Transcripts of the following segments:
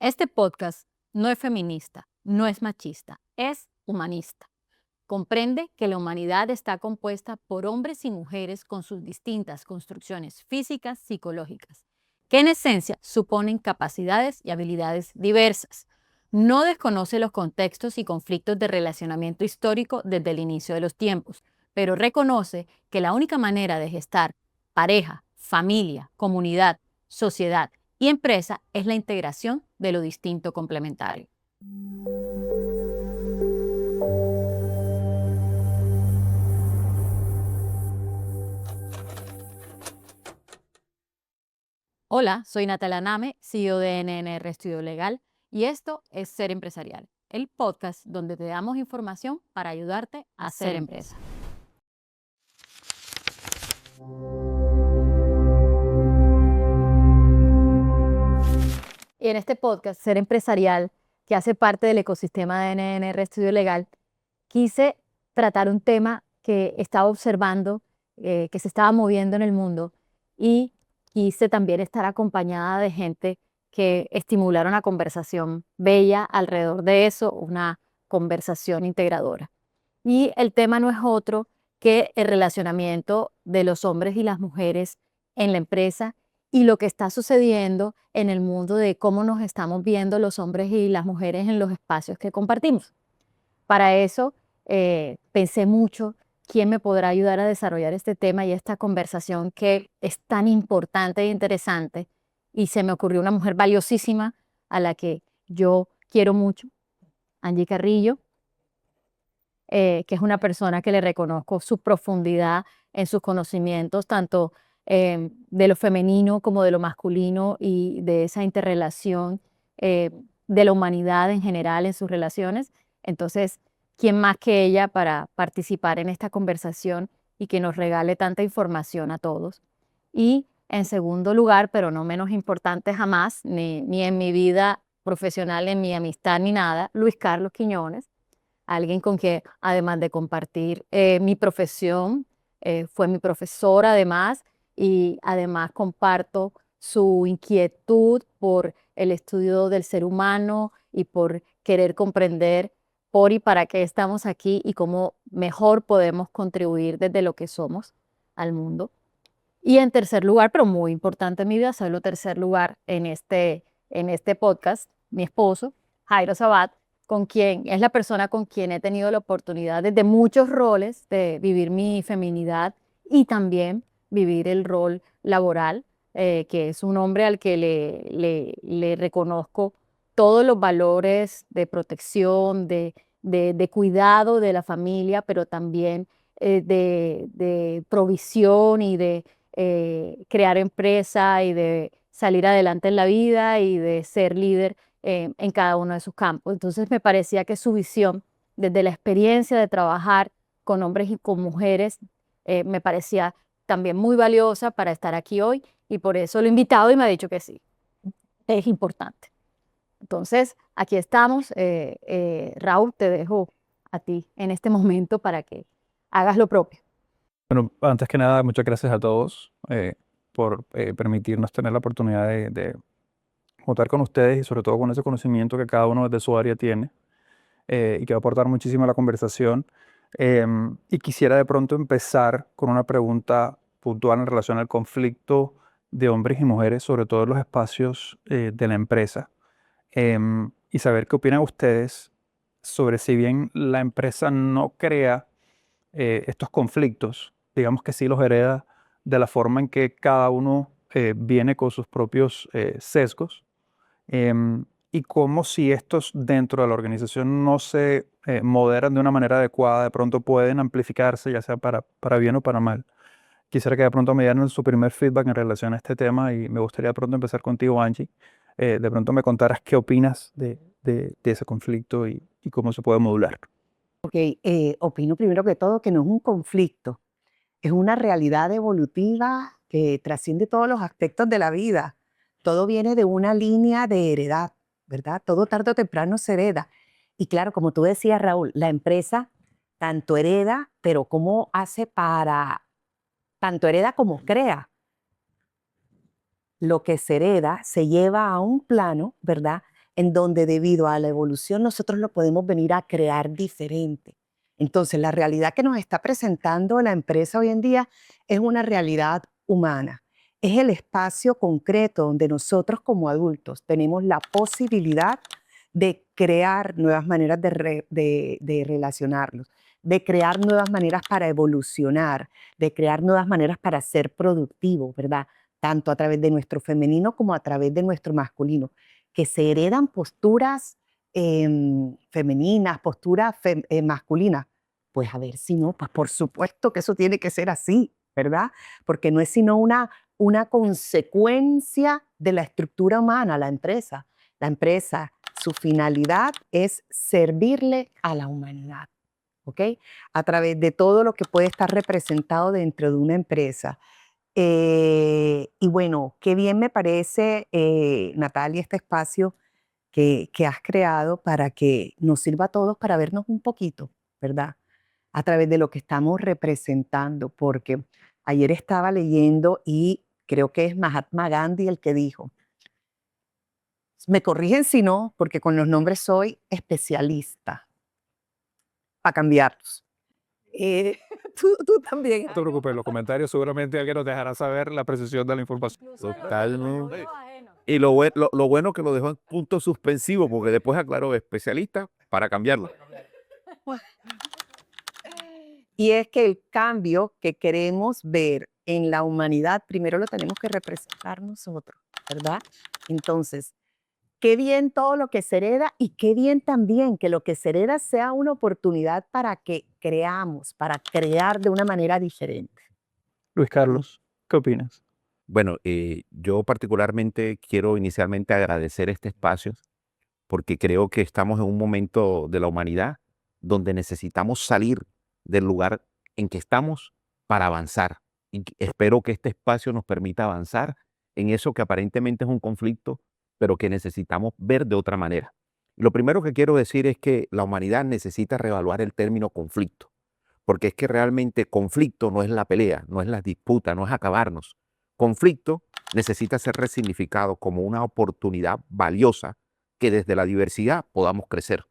Este podcast no es feminista, no es machista, es humanista. Comprende que la humanidad está compuesta por hombres y mujeres con sus distintas construcciones físicas, psicológicas, que en esencia suponen capacidades y habilidades diversas. No desconoce los contextos y conflictos de relacionamiento histórico desde el inicio de los tiempos, pero reconoce que la única manera de gestar pareja, familia, comunidad, sociedad y empresa es la integración de lo distinto complementario. Hola, soy Natalia Name, CEO de NNR Estudio Legal, y esto es Ser Empresarial, el podcast donde te damos información para ayudarte a ser empresa. Y en este podcast, Ser Empresarial, que hace parte del ecosistema de NNR Estudio Legal, quise tratar un tema que estaba observando, que se estaba moviendo en el mundo, y quise también estar acompañada de gente que estimulara una conversación bella alrededor de eso, una conversación integradora. Y el tema no es otro que el relacionamiento de los hombres y las mujeres en la empresa y lo que está sucediendo en el mundo de cómo nos estamos viendo los hombres y las mujeres en los espacios que compartimos. Para eso pensé mucho quién me podrá ayudar a desarrollar este tema y esta conversación que es tan importante e interesante. Y se me ocurrió una mujer valiosísima a la que yo quiero mucho, Angie Carrillo, que es una persona que le reconozco su profundidad en sus conocimientos, tanto de lo femenino como de lo masculino y de esa interrelación de la humanidad en general en sus relaciones. Entonces, ¿quién más que ella para participar en esta conversación y que nos regale tanta información a todos? Y en segundo lugar, pero no menos importante jamás, ni en mi vida profesional, en mi amistad, ni nada, Luis Carlos Quiñones, alguien con quien, además de compartir mi profesión, fue mi profesor además, y además comparto su inquietud por el estudio del ser humano y por querer comprender por y para qué estamos aquí y cómo mejor podemos contribuir desde lo que somos al mundo. Y en tercer lugar, pero muy importante en mi vida, solo tercer lugar en este podcast, mi esposo, Jairo Sabat, con quien es la persona con quien he tenido la oportunidad desde muchos roles de vivir mi feminidad y también vivir el rol laboral, que es un hombre al que le reconozco todos los valores de protección, de cuidado de la familia, pero también de provisión y de crear empresa y de salir adelante en la vida y de ser líder en cada uno de sus campos. Entonces me parecía que su visión desde la experiencia de trabajar con hombres y con mujeres me parecía también muy valiosa para estar aquí hoy y por eso lo he invitado y me ha dicho que sí, es importante. Entonces, aquí estamos. Raúl, te dejo a ti en este momento para que hagas lo propio. Bueno, antes que nada, muchas gracias a todos por permitirnos tener la oportunidad de contar con ustedes y sobre todo con ese conocimiento que cada uno de su área tiene y que va a aportar muchísimo a la conversación. Y quisiera de pronto empezar con una pregunta puntual en relación al conflicto de hombres y mujeres, sobre todo en los espacios de la empresa, y saber qué opinan ustedes sobre si bien la empresa no crea estos conflictos, digamos que sí los hereda de la forma en que cada uno viene con sus propios sesgos, y cómo si estos dentro de la organización no se moderan de una manera adecuada, de pronto pueden amplificarse, ya sea para bien o para mal. Quisiera que de pronto me dieran su primer feedback en relación a este tema y me gustaría de pronto empezar contigo, Angie. De pronto me contaras qué opinas de ese conflicto y cómo se puede modular. Opino primero que todo que no es un conflicto, es una realidad evolutiva que trasciende todos los aspectos de la vida. Todo viene de una línea de heredad, ¿verdad? Todo tarde o temprano se hereda. Y claro, como tú decías, Raúl, la empresa tanto hereda, pero ¿cómo hace para, tanto hereda como crea? Lo que se hereda se lleva a un plano, ¿verdad? en donde debido a la evolución nosotros lo podemos venir a crear diferente. Entonces, la realidad que nos está presentando la empresa hoy en día es una realidad humana. Es el espacio concreto donde nosotros como adultos tenemos la posibilidad de crear nuevas maneras de relacionarnos, de crear nuevas maneras para evolucionar, de crear nuevas maneras para ser productivos, ¿verdad? Tanto a través de nuestro femenino como a través de nuestro masculino, que se heredan posturas femeninas, posturas masculinas. Pues a ver si no, pues por supuesto que eso tiene que ser así, ¿verdad? Porque no es sino una consecuencia de la estructura humana, la empresa. La empresa, su finalidad es servirle a la humanidad, ¿ok? A través de todo lo que puede estar representado dentro de una empresa. Y bueno, qué bien me parece, Natalia, este espacio que has creado para que nos sirva a todos para vernos un poquito, ¿verdad? A través de lo que estamos representando, porque ayer estaba leyendo y creo que es Mahatma Gandhi el que dijo, me corrigen si no, porque con los nombres soy especialista, para cambiarlos. Eh, tú también. No te preocupes, en los comentarios seguramente alguien nos dejará saber la precisión de la información. Totalmente. Y lo bueno que lo dejó en punto suspensivo, porque después aclaró especialista para cambiarlo. Y es que el cambio que queremos ver en la humanidad, primero lo tenemos que representar nosotros, ¿verdad? Entonces, qué bien todo lo que se hereda y qué bien también que lo que se hereda sea una oportunidad para que creamos, para crear de una manera diferente. Luis Carlos, ¿qué opinas? Bueno, yo particularmente quiero inicialmente agradecer este espacio porque creo que estamos en un momento de la humanidad donde necesitamos salir del lugar en que estamos para avanzar. Espero que este espacio nos permita avanzar en eso que aparentemente es un conflicto, pero que necesitamos ver de otra manera. Lo primero que quiero decir es que la humanidad necesita reevaluar el término conflicto, porque es que realmente conflicto no es la pelea, no es la disputa, no es acabarnos. Conflicto necesita ser resignificado como una oportunidad valiosa que desde la diversidad podamos crecer.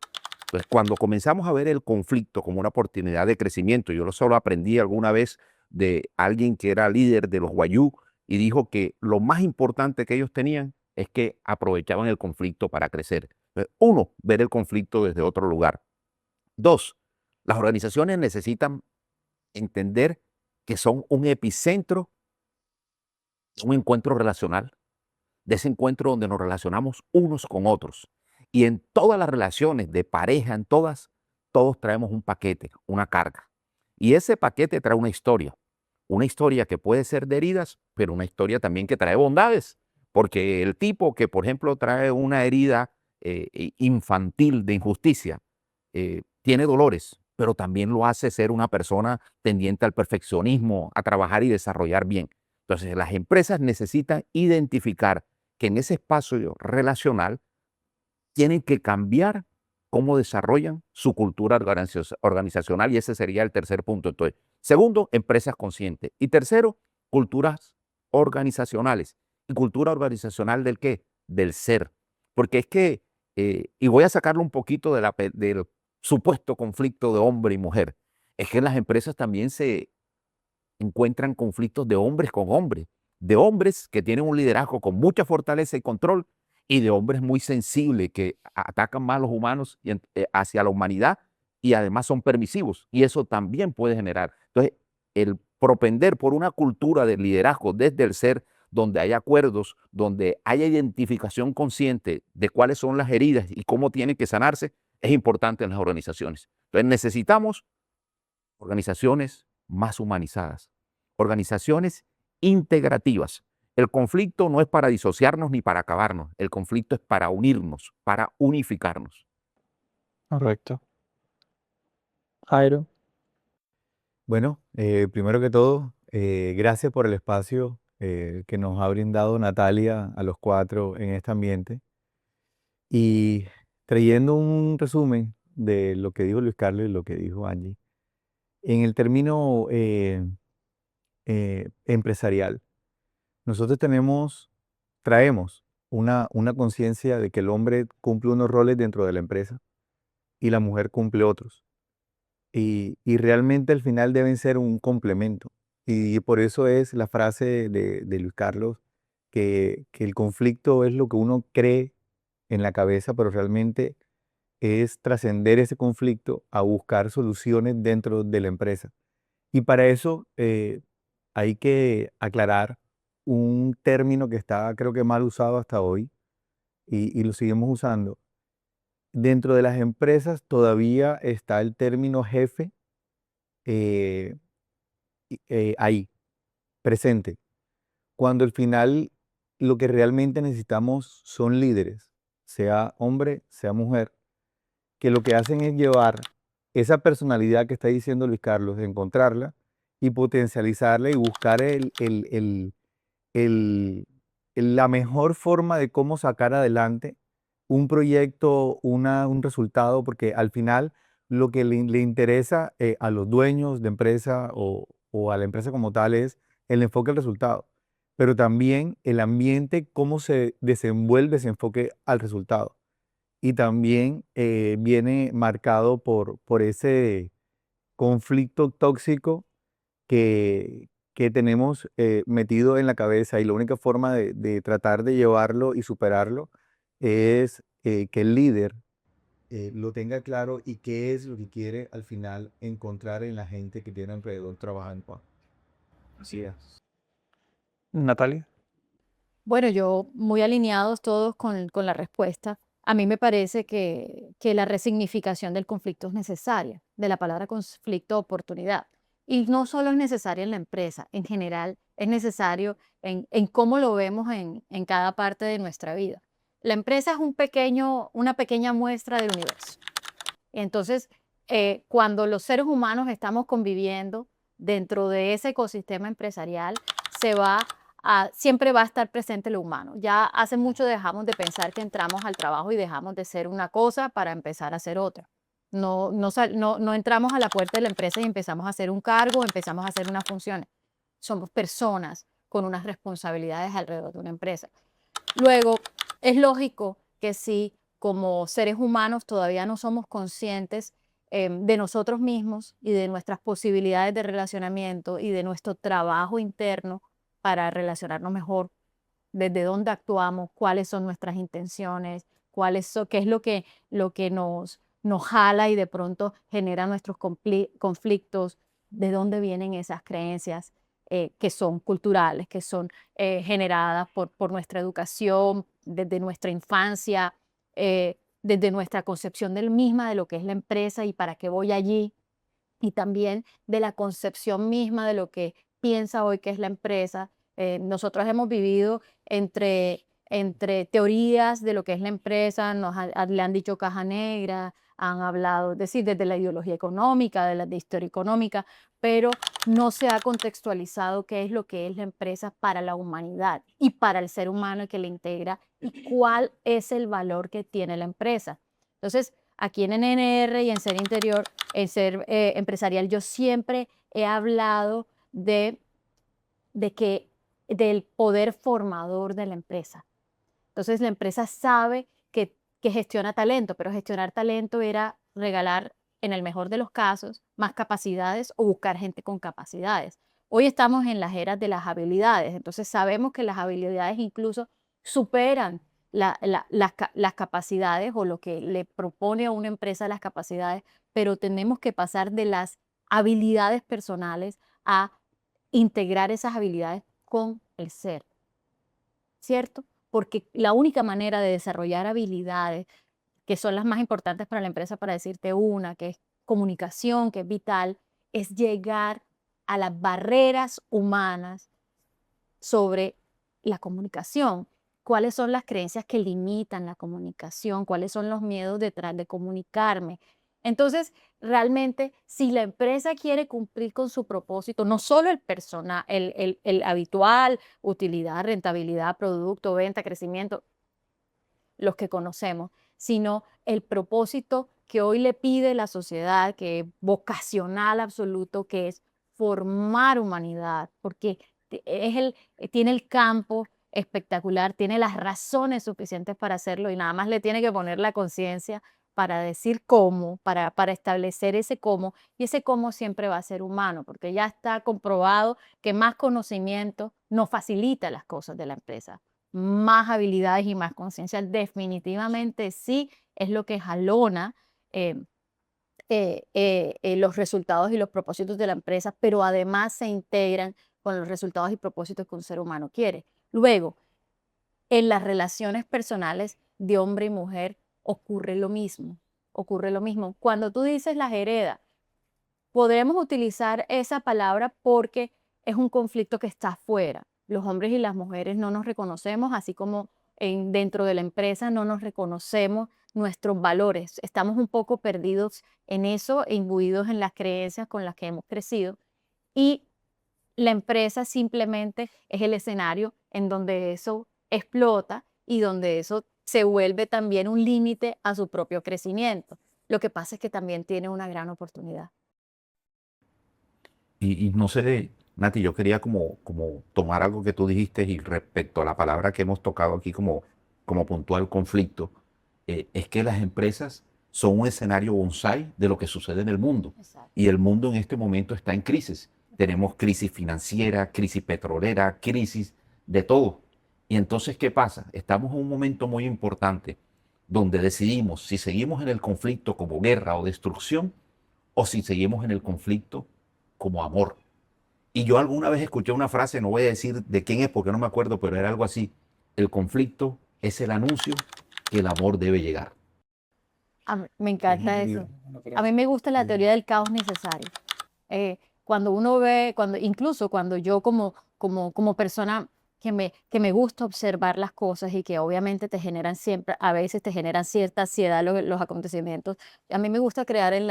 Entonces, cuando comenzamos a ver el conflicto como una oportunidad de crecimiento, yo lo solo aprendí alguna vez de alguien que era líder de los Wayuu y dijo que lo más importante que ellos tenían es que aprovechaban el conflicto para crecer. Entonces, uno, ver el conflicto desde otro lugar. Dos, las organizaciones necesitan entender que son un epicentro de un encuentro relacional, de ese encuentro donde nos relacionamos unos con otros. Y en todas las relaciones de pareja, en todas, todos traemos un paquete, una carga. Y ese paquete trae una historia que puede ser de heridas, pero una historia también que trae bondades. Porque el tipo que, por ejemplo, trae una herida infantil de injusticia, tiene dolores, pero también lo hace ser una persona tendiente al perfeccionismo, a trabajar y desarrollar bien. Entonces, las empresas necesitan identificar que en ese espacio relacional tienen que cambiar cómo desarrollan su cultura organizacional y ese sería el tercer punto. Entonces, segundo, empresas conscientes. Y tercero, culturas organizacionales. ¿Y cultura organizacional del qué? Del ser. Porque es que, y voy a sacarlo un poquito del supuesto conflicto de hombre y mujer, es que en las empresas también se encuentran conflictos de hombres que tienen un liderazgo con mucha fortaleza y control y de hombres muy sensibles que atacan más a los humanos y hacia la humanidad y además son permisivos y eso también puede generar. Entonces, el propender por una cultura de liderazgo desde el ser, donde hay acuerdos, donde haya identificación consciente de cuáles son las heridas y cómo tienen que sanarse, es importante en las organizaciones. Entonces, necesitamos organizaciones más humanizadas, organizaciones integrativas. El conflicto no es para disociarnos ni para acabarnos, el conflicto es para unirnos, para unificarnos. Correcto. Jairo. Bueno, primero que todo, gracias por el espacio que nos ha brindado Natalia a los cuatro en este ambiente. Y trayendo un resumen de lo que dijo Luis Carlos y lo que dijo Angie, en el término empresarial, nosotros traemos una conciencia de que el hombre cumple unos roles dentro de la empresa y la mujer cumple otros. Y realmente al final deben ser un complemento. Y por eso es la frase de Luis Carlos, que el conflicto es lo que uno cree en la cabeza, pero realmente es trascender ese conflicto a buscar soluciones dentro de la empresa. Y para eso hay que aclarar un término que está, creo que, mal usado hasta hoy y lo seguimos usando. Dentro de las empresas todavía está el término jefe eh, ahí, presente, cuando al final lo que realmente necesitamos son líderes, sea hombre, sea mujer, que lo que hacen es llevar esa personalidad que está diciendo Luis Carlos, encontrarla y potencializarla y buscar el- la mejor forma de cómo sacar adelante un proyecto, un resultado, porque al final lo que le interesa a los dueños de empresa o a la empresa como tal es el enfoque al resultado, pero también el ambiente, cómo se desenvuelve ese enfoque al resultado. Y también viene marcado por ese conflicto tóxico que tenemos metido en la cabeza y la única forma de tratar de llevarlo y superarlo es que el líder lo tenga claro y qué es lo que quiere al final encontrar en la gente que tiene alrededor trabajando. Así es. Natalia. Bueno, yo muy alineados todos con la respuesta. A mí me parece que la resignificación del conflicto es necesaria, de la palabra conflicto oportunidad. Y no solo es necesaria en la empresa, en general es necesario en cómo lo vemos en cada parte de nuestra vida. La empresa es una pequeña muestra del universo. Entonces, cuando los seres humanos estamos conviviendo dentro de ese ecosistema empresarial, siempre va a estar presente lo humano. Ya hace mucho dejamos de pensar que entramos al trabajo y dejamos de ser una cosa para empezar a ser otra. No entramos a la puerta de la empresa y empezamos a hacer un cargo, empezamos a hacer unas funciones. Somos personas con unas responsabilidades alrededor de una empresa. Luego, es lógico que si como seres humanos todavía no somos conscientes de nosotros mismos y de nuestras posibilidades de relacionamiento y de nuestro trabajo interno para relacionarnos mejor, desde dónde actuamos, cuáles son nuestras intenciones, qué es lo que nos jala y de pronto genera nuestros conflictos, de dónde vienen esas creencias que son culturales, que son generadas por nuestra educación, desde nuestra infancia, desde nuestra concepción del misma de lo que es la empresa y para qué voy allí, y también de la concepción misma de lo que piensa hoy que es la empresa. Nosotros hemos vivido entre teorías de lo que es la empresa, le han dicho caja negra, han hablado, es decir, desde la ideología económica, de historia económica, pero no se ha contextualizado qué es lo que es la empresa para la humanidad y para el ser humano que la integra y cuál es el valor que tiene la empresa. Entonces, aquí en NNR y en Ser Interior, en Ser Empresarial, yo siempre he hablado de del poder formador de la empresa. Entonces, la empresa sabe que gestiona talento, pero gestionar talento era regalar, en el mejor de los casos, más capacidades o buscar gente con capacidades. Hoy estamos en las eras de las habilidades, entonces sabemos que las habilidades incluso superan las capacidades o lo que le propone a una empresa las capacidades, pero tenemos que pasar de las habilidades personales a integrar esas habilidades con el ser, ¿cierto? Porque la única manera de desarrollar habilidades, que son las más importantes para la empresa, para decirte una, que es comunicación, que es vital, es llegar a las barreras humanas sobre la comunicación. ¿Cuáles son las creencias que limitan la comunicación? ¿Cuáles son los miedos detrás de comunicarme? Entonces, realmente, si la empresa quiere cumplir con su propósito, no solo el habitual, utilidad, rentabilidad, producto, venta, crecimiento, los que conocemos, sino el propósito que hoy le pide la sociedad, que es vocacional absoluto, que es formar humanidad, porque tiene el campo espectacular, tiene las razones suficientes para hacerlo y nada más le tiene que poner la conciencia para decir cómo, para establecer ese cómo, y ese cómo siempre va a ser humano, porque ya está comprobado que más conocimiento nos facilita las cosas de la empresa. Más habilidades y más conciencia definitivamente sí es lo que jalona eh, los resultados y los propósitos de la empresa, pero además se integran con los resultados y propósitos que un ser humano quiere. Luego, en las relaciones personales de hombre y mujer ocurre lo mismo. Ocurre lo mismo. Cuando tú dices las heredas, podremos utilizar esa palabra porque es un conflicto que está afuera. Los hombres y las mujeres no nos reconocemos, así como dentro de la empresa no nos reconocemos nuestros valores. Estamos un poco perdidos en eso e imbuidos en las creencias con las que hemos crecido. Y la empresa simplemente es el escenario en donde eso explota y donde eso se vuelve también un límite a su propio crecimiento. Lo que pasa es que también tiene una gran oportunidad. Y no sé, Nati, yo quería como tomar algo que tú dijiste y respecto a la palabra que hemos tocado aquí como puntual conflicto, es que las empresas son un escenario bonsai de lo que sucede en el mundo. Exacto. Y el mundo en este momento está en crisis. Tenemos crisis financiera, crisis petrolera, crisis de todo. Y entonces, ¿qué pasa? Estamos en un momento muy importante donde decidimos si seguimos en el conflicto como guerra o destrucción o si seguimos en el conflicto como amor. Y yo alguna vez escuché una frase, no voy a decir de quién es porque no me acuerdo, pero era algo así: el conflicto es el anuncio que el amor debe llegar. Me encanta eso. A mí me gusta la teoría del caos necesario. Cuando uno ve, incluso cuando yo como persona que me gusta observar las cosas y que obviamente te generan siempre, a veces te generan cierta ansiedad los acontecimientos, a mí me gusta creer en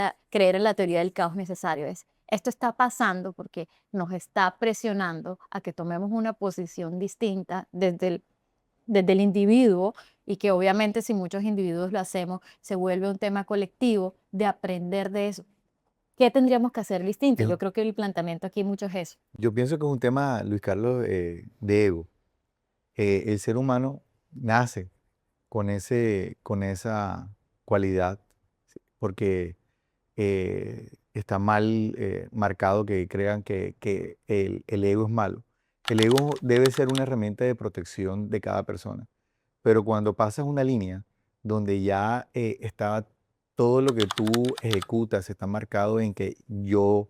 la teoría del caos necesario. Esto está pasando porque nos está presionando a que tomemos una posición distinta desde el individuo, y que obviamente si muchos individuos lo hacemos, se vuelve un tema colectivo de aprender de eso. ¿Qué tendríamos que hacer distinto? Es- Yo creo que el planteamiento aquí mucho es eso. Yo pienso que es un tema, Luis Carlos, de ego. El ser humano nace con esa cualidad, ¿sí? Porque está mal marcado que crean que el ego es malo. El ego debe ser una herramienta de protección de cada persona. Pero cuando pasas una línea donde ya está todo lo que tú ejecutas, está marcado en que yo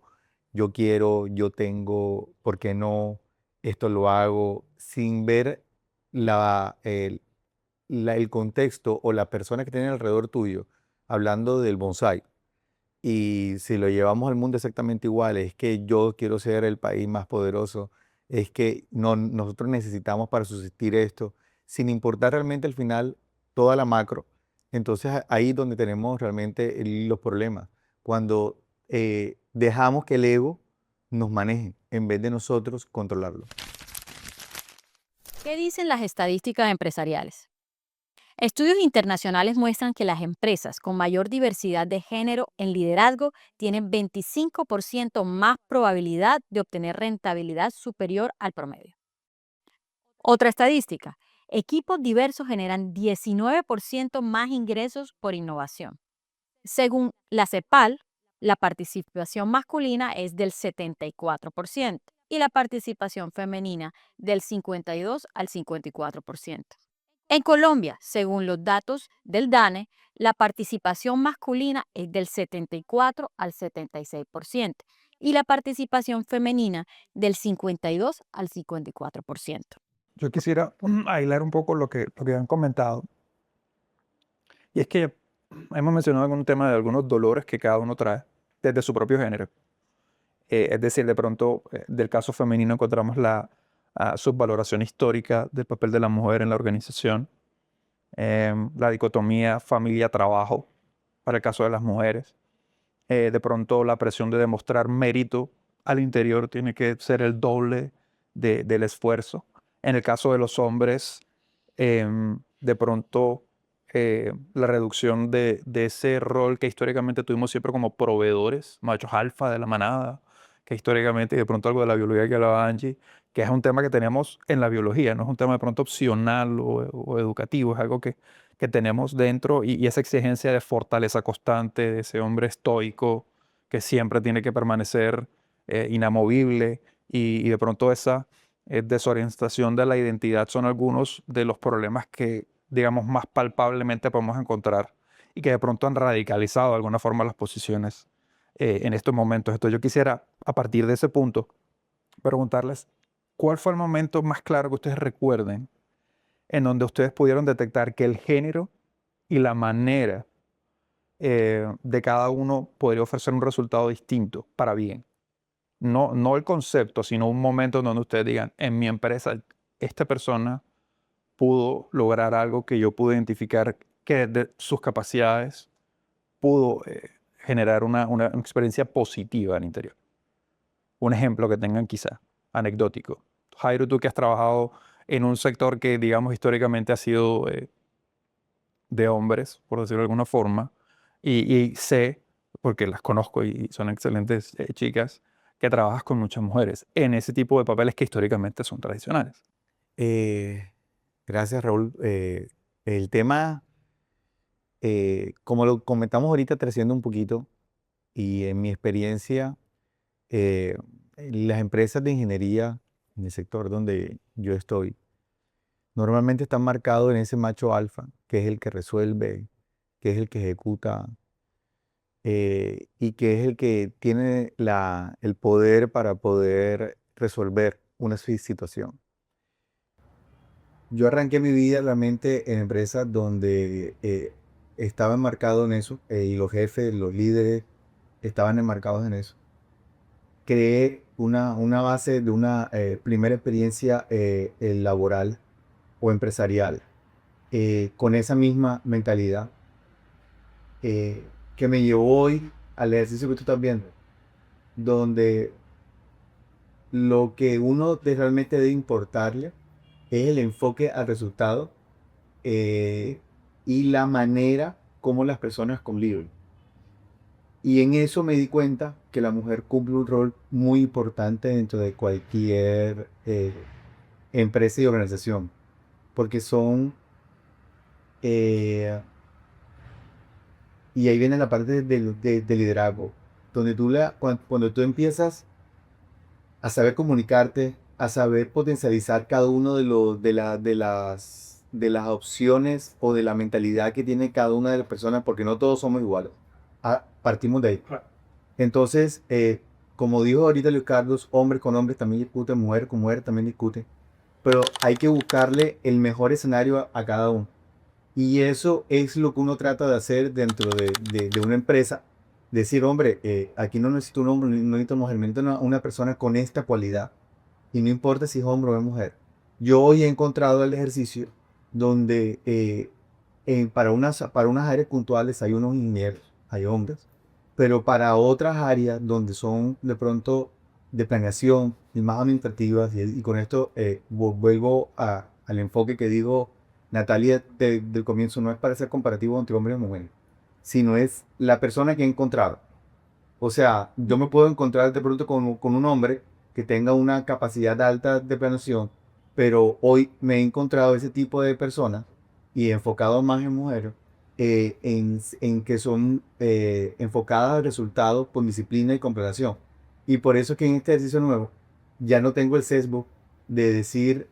quiero, yo tengo, ¿por qué no? Esto lo hago, sin ver el contexto o la persona que tiene alrededor tuyo, hablando del bonsai. Y si lo llevamos al mundo exactamente igual, es que yo quiero ser el país más poderoso, es que no, nosotros necesitamos para subsistir esto, sin importar realmente al final toda la macro. Entonces ahí es donde tenemos realmente los problemas, cuando dejamos que el ego nos maneje en vez de nosotros controlarlo. ¿Qué dicen las estadísticas empresariales? Estudios internacionales muestran que las empresas con mayor diversidad de género en liderazgo tienen 25% más probabilidad de obtener rentabilidad superior al promedio. Otra estadística: equipos diversos generan 19% más ingresos por innovación. Según la CEPAL, la participación masculina es del 74% y la participación femenina del 52 al 54%. En Colombia, según los datos del DANE, la participación masculina es del 74 al 76% y la participación femenina del 52 al 54%. Yo quisiera aislar un poco lo que han comentado. Y es que hemos mencionado algún tema de algunos dolores que cada uno trae desde su propio género. Es decir, de pronto, del caso femenino encontramos la subvaloración histórica del papel de la mujer en la organización, la dicotomía familia-trabajo para el caso de las mujeres. De pronto, la presión de demostrar mérito al interior tiene que ser el doble del esfuerzo. En el caso de los hombres, de pronto, la reducción de ese rol que históricamente tuvimos siempre como proveedores, machos alfa de la manada, que históricamente, y de pronto algo de la biología que hablaba Angie, que es un tema que tenemos en la biología, no es un tema de pronto opcional o educativo, es algo que tenemos dentro y esa exigencia de fortaleza constante, de ese hombre estoico que siempre tiene que permanecer inamovible y de pronto esa desorientación de la identidad son algunos de los problemas que, digamos, más palpablemente podemos encontrar y que de pronto han radicalizado de alguna forma las posiciones en estos momentos. Entonces yo quisiera, a partir de ese punto, preguntarles, ¿cuál fue el momento más claro que ustedes recuerden en donde ustedes pudieron detectar que el género y la manera de cada uno podría ofrecer un resultado distinto para bien? No el concepto, sino un momento en donde ustedes digan, en mi empresa, esta persona pudo lograr algo que yo pude identificar que de sus capacidades pudo generar una experiencia positiva al interior. Un ejemplo que tengan quizá, anecdótico. Jairo, tú que has trabajado en un sector que, digamos, históricamente ha sido de hombres, por decirlo de alguna forma, y sé, porque las conozco y son excelentes chicas, que trabajas con muchas mujeres en ese tipo de papeles que históricamente son tradicionales. Gracias, Raúl. El tema, como lo comentamos ahorita, creciendo un poquito, y en mi experiencia, eh, las empresas de ingeniería en el sector donde yo estoy, normalmente están marcados en ese macho alfa, que es el que resuelve, que es el que ejecuta, y que es el que tiene el poder para poder resolver una situación. Yo arranqué mi vida realmente en empresas donde estaba enmarcado en eso, y los jefes, los líderes estaban enmarcados en eso. Creé una base de una primera experiencia laboral o empresarial con esa misma mentalidad que me llevó hoy al ejercicio que tú estás viendo, donde lo que uno realmente debe importarle es el enfoque al resultado y la manera como las personas conviven. Y en eso me di cuenta que la mujer cumple un rol muy importante dentro de cualquier empresa y organización, porque son, eh, y ahí viene la parte de liderazgo, donde cuando tú empiezas a saber comunicarte, a saber potencializar cada uno de las opciones o de la mentalidad que tiene cada una de las personas, porque no todos somos iguales. Partimos de ahí. Entonces, como dijo ahorita Luis Carlos, hombres con hombres también discuten, mujer con mujer también discuten, pero hay que buscarle el mejor escenario a cada uno. Y eso es lo que uno trata de hacer dentro de una empresa. Decir, hombre, aquí no necesito un hombre, no necesito mujer, necesito una persona con esta cualidad. Y no importa si es hombre o es mujer. Yo hoy he encontrado el ejercicio donde para unas áreas puntuales hay unos ingenieros, hay hombres, pero para otras áreas donde son de pronto de planeación y más administrativas, y con esto vuelvo al enfoque que dijo Natalia del comienzo, no es para ser comparativo entre hombres y mujeres, sino es la persona que he encontrado. O sea, yo me puedo encontrar de pronto con un hombre que tenga una capacidad alta de planeación, pero hoy me he encontrado ese tipo de personas y enfocado más en mujeres, en que son enfocadas al resultado con disciplina y con planeación. Y por eso es que en este ejercicio nuevo ya no tengo el sesgo de decir,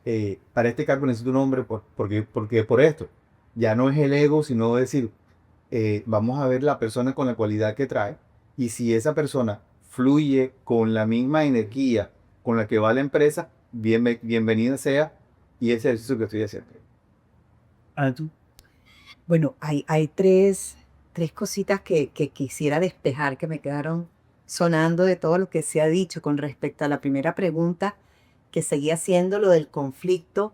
para este cargo necesito un hombre porque por esto. Ya no es el ego, sino decir, vamos a ver la persona con la cualidad que trae, y si esa persona fluye con la misma energía con la que va la empresa, bienvenida sea, y ese ejercicio que estoy haciendo. ¿Tú? Bueno, hay tres cositas que quisiera despejar que me quedaron sonando de todo lo que se ha dicho con respecto a la primera pregunta, que seguía siendo lo del conflicto.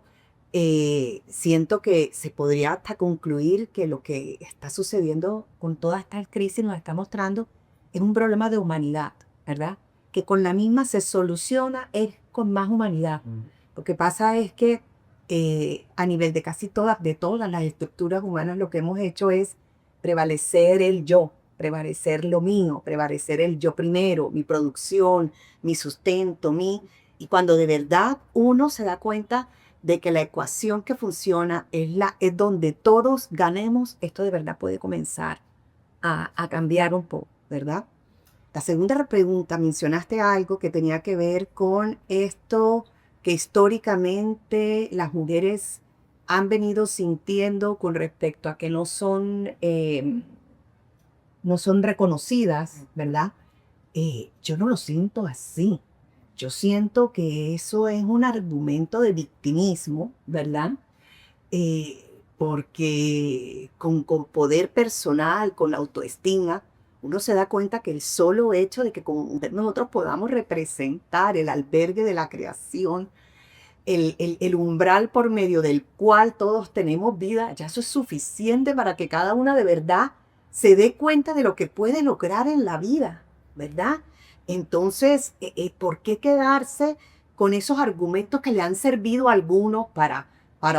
Siento que se podría hasta concluir que lo que está sucediendo con toda esta crisis nos está mostrando es un problema de humanidad, ¿verdad? Que con la misma se soluciona es con más humanidad. Lo que pasa es que a nivel de de todas las estructuras humanas, lo que hemos hecho es prevalecer el yo, prevalecer lo mío, prevalecer el yo primero, mi producción, mi sustento, Y cuando de verdad uno se da cuenta de que la ecuación que funciona es donde todos ganemos, esto de verdad puede comenzar a cambiar un poco, ¿verdad? La segunda pregunta, mencionaste algo que tenía que ver con esto que históricamente las mujeres han venido sintiendo con respecto a que no son reconocidas, ¿verdad? Yo no lo siento así. Yo siento que eso es un argumento de victimismo, ¿verdad? Porque con poder personal, con autoestima, uno se da cuenta que el solo hecho de que como mujer nosotros podamos representar el albergue de la creación, el umbral por medio del cual todos tenemos vida, ya eso es suficiente para que cada una de verdad se dé cuenta de lo que puede lograr en la vida, ¿verdad? Entonces, ¿por qué quedarse con esos argumentos que le han servido a algunos para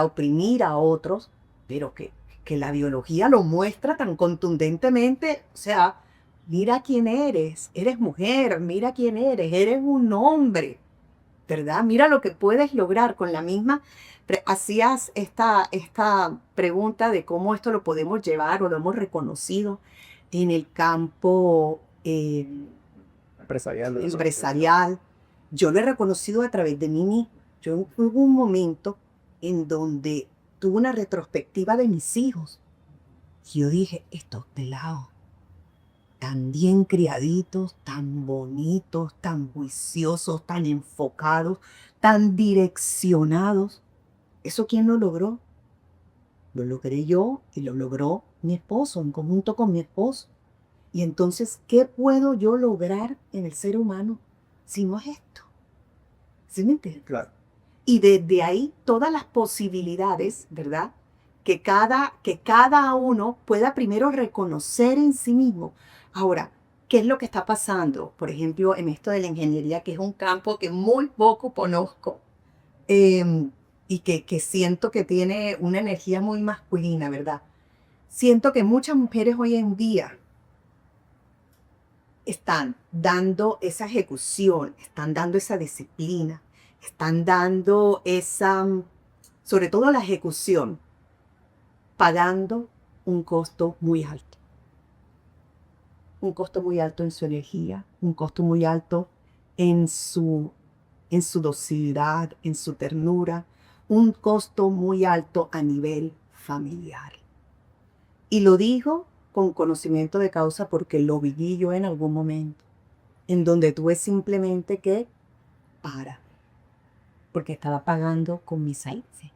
oprimir a otros, pero que la biología lo muestra tan contundentemente? O sea, mira quién eres mujer, mira quién eres un hombre, ¿verdad? Mira lo que puedes lograr con la misma. Hacías esta pregunta de cómo esto lo podemos llevar o lo hemos reconocido en el campo Empresarial. empresarial. Yo lo he reconocido a través de mí mismo. Hubo un momento en donde tuve una retrospectiva de mis hijos. Y yo dije, estos pelados, tan bien criaditos, tan bonitos, tan juiciosos, tan enfocados, tan direccionados. ¿Eso quién lo logró? Lo logré yo y lo logró mi esposo, en conjunto con mi esposo. Y entonces, ¿qué puedo yo lograr en el ser humano si no es esto? ¿Sí me entiendes? Claro. Y desde ahí todas las posibilidades, ¿verdad? Que cada uno pueda primero reconocer en sí mismo. Ahora, ¿qué es lo que está pasando? Por ejemplo, en esto de la ingeniería, que es un campo que muy poco conozco y que siento que tiene una energía muy masculina, ¿verdad? Siento que muchas mujeres hoy en día están dando esa ejecución, están dando esa disciplina, están dando sobre todo la ejecución, pagando un costo muy alto. Un costo muy alto en su energía, un costo muy alto en su docilidad, en su ternura, un costo muy alto a nivel familiar. Y lo digo con conocimiento de causa porque lo viví yo en algún momento, en donde tuve simplemente que parar, porque estaba pagando con mis raíces.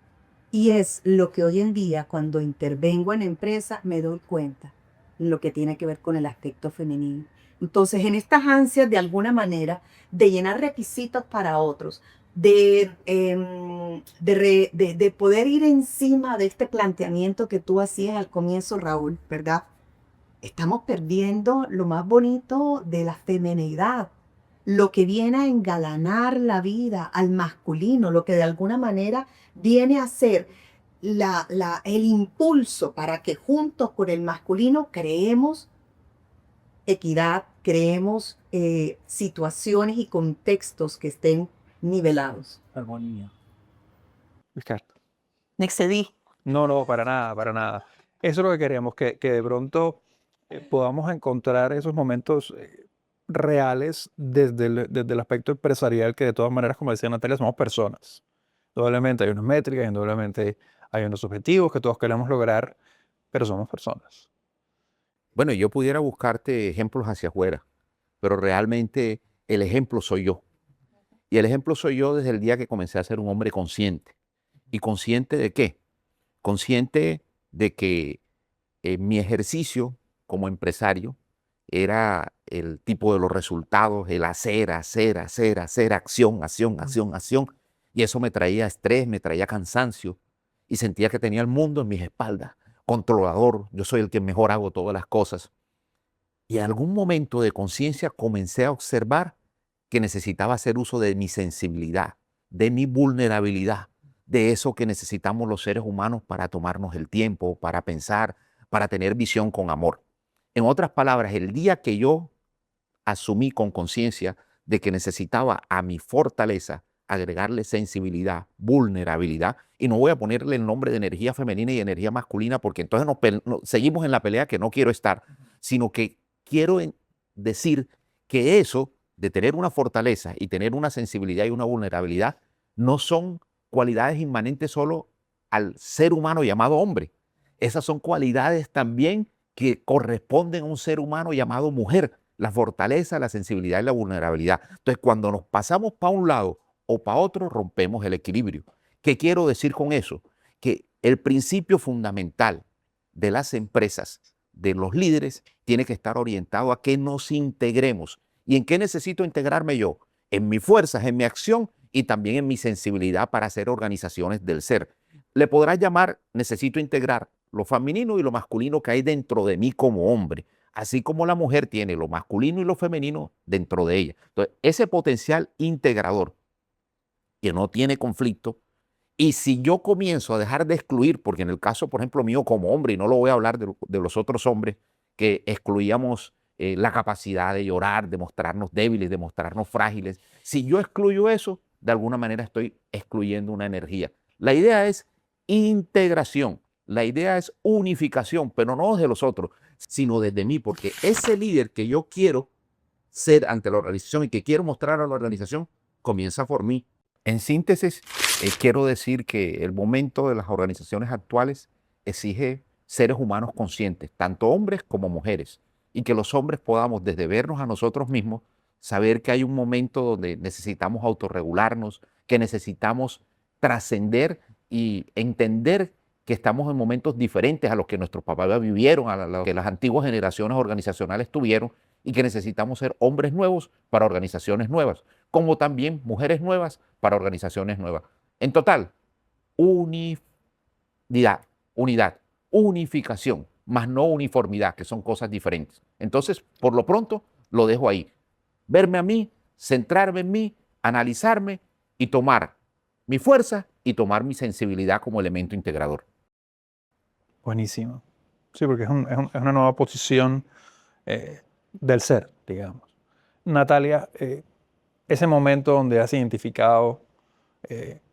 Y es lo que hoy en día, cuando intervengo en empresas, me doy cuenta, lo que tiene que ver con el aspecto femenino. Entonces, en estas ansias, de alguna manera, de llenar requisitos para otros, de poder ir encima de este planteamiento que tú hacías al comienzo, Raúl, ¿verdad? Estamos perdiendo lo más bonito de la feminidad, lo que viene a engalanar la vida al masculino, lo que de alguna manera viene a ser el impulso para que juntos con el masculino creemos equidad, creemos situaciones y contextos que estén nivelados. Armonía. Ricardo. Me excedí. No, para nada, para nada. Eso es lo que queremos, que de pronto podamos encontrar esos momentos reales desde el aspecto empresarial, que de todas maneras, como decía Natalia, somos personas. Indudablemente hay unas métricas, indudablemente hay unos objetivos que todos queremos lograr, pero somos personas. Bueno, yo pudiera buscarte ejemplos hacia afuera, pero realmente el ejemplo soy yo. Y el ejemplo soy yo desde el día que comencé a ser un hombre consciente. ¿Y consciente de qué? Consciente de que mi ejercicio como empresario era el tipo de los resultados, el hacer, acción. Y eso me traía estrés, me traía cansancio y sentía que tenía el mundo en mis espaldas, controlador, yo soy el que mejor hago todas las cosas. Y en algún momento de conciencia comencé a observar que necesitaba hacer uso de mi sensibilidad, de mi vulnerabilidad, de eso que necesitamos los seres humanos para tomarnos el tiempo, para pensar, para tener visión con amor. En otras palabras, el día que yo asumí con conciencia de que necesitaba a mi fortaleza, agregarle sensibilidad, vulnerabilidad, y no voy a ponerle el nombre de energía femenina y energía masculina porque entonces seguimos en la pelea que no quiero estar, sino que quiero decir que eso de tener una fortaleza y tener una sensibilidad y una vulnerabilidad no son cualidades inmanentes solo al ser humano llamado hombre. Esas son cualidades también que corresponden a un ser humano llamado mujer, la fortaleza, la sensibilidad y la vulnerabilidad. Entonces, cuando nos pasamos para un lado o para otro, rompemos el equilibrio. ¿Qué quiero decir con eso? Que el principio fundamental de las empresas, de los líderes, tiene que estar orientado a que nos integremos. ¿Y en qué necesito integrarme yo? En mis fuerzas, en mi acción y también en mi sensibilidad para hacer organizaciones del ser. Le podrás llamar, necesito integrar lo femenino y lo masculino que hay dentro de mí como hombre, así como la mujer tiene lo masculino y lo femenino dentro de ella. Entonces, ese potencial integrador que no tiene conflicto, y si yo comienzo a dejar de excluir, porque en el caso, por ejemplo, mío como hombre, y no lo voy a hablar de los otros hombres, que excluíamos la capacidad de llorar, de mostrarnos débiles, de mostrarnos frágiles, si yo excluyo eso, de alguna manera estoy excluyendo una energía. La idea es integración, la idea es unificación, pero no de los otros, sino desde mí, porque ese líder que yo quiero ser ante la organización y que quiero mostrar a la organización, comienza por mí. En síntesis, quiero decir que el momento de las organizaciones actuales exige seres humanos conscientes, tanto hombres como mujeres, y que los hombres podamos, desde vernos a nosotros mismos, saber que hay un momento donde necesitamos autorregularnos, que necesitamos trascender y entender que estamos en momentos diferentes a los que nuestros papás vivieron, a los que las antiguas generaciones organizacionales tuvieron, y que necesitamos ser hombres nuevos para organizaciones nuevas, como también mujeres nuevas para organizaciones nuevas. En total, unidad, unidad, unificación, más no uniformidad, que son cosas diferentes. Entonces, por lo pronto, lo dejo ahí. Verme a mí, centrarme en mí, analizarme y tomar mi fuerza y tomar mi sensibilidad como elemento integrador. Buenísimo. Sí, porque es una nueva posición del ser, digamos. Natalia, ese momento donde has identificado,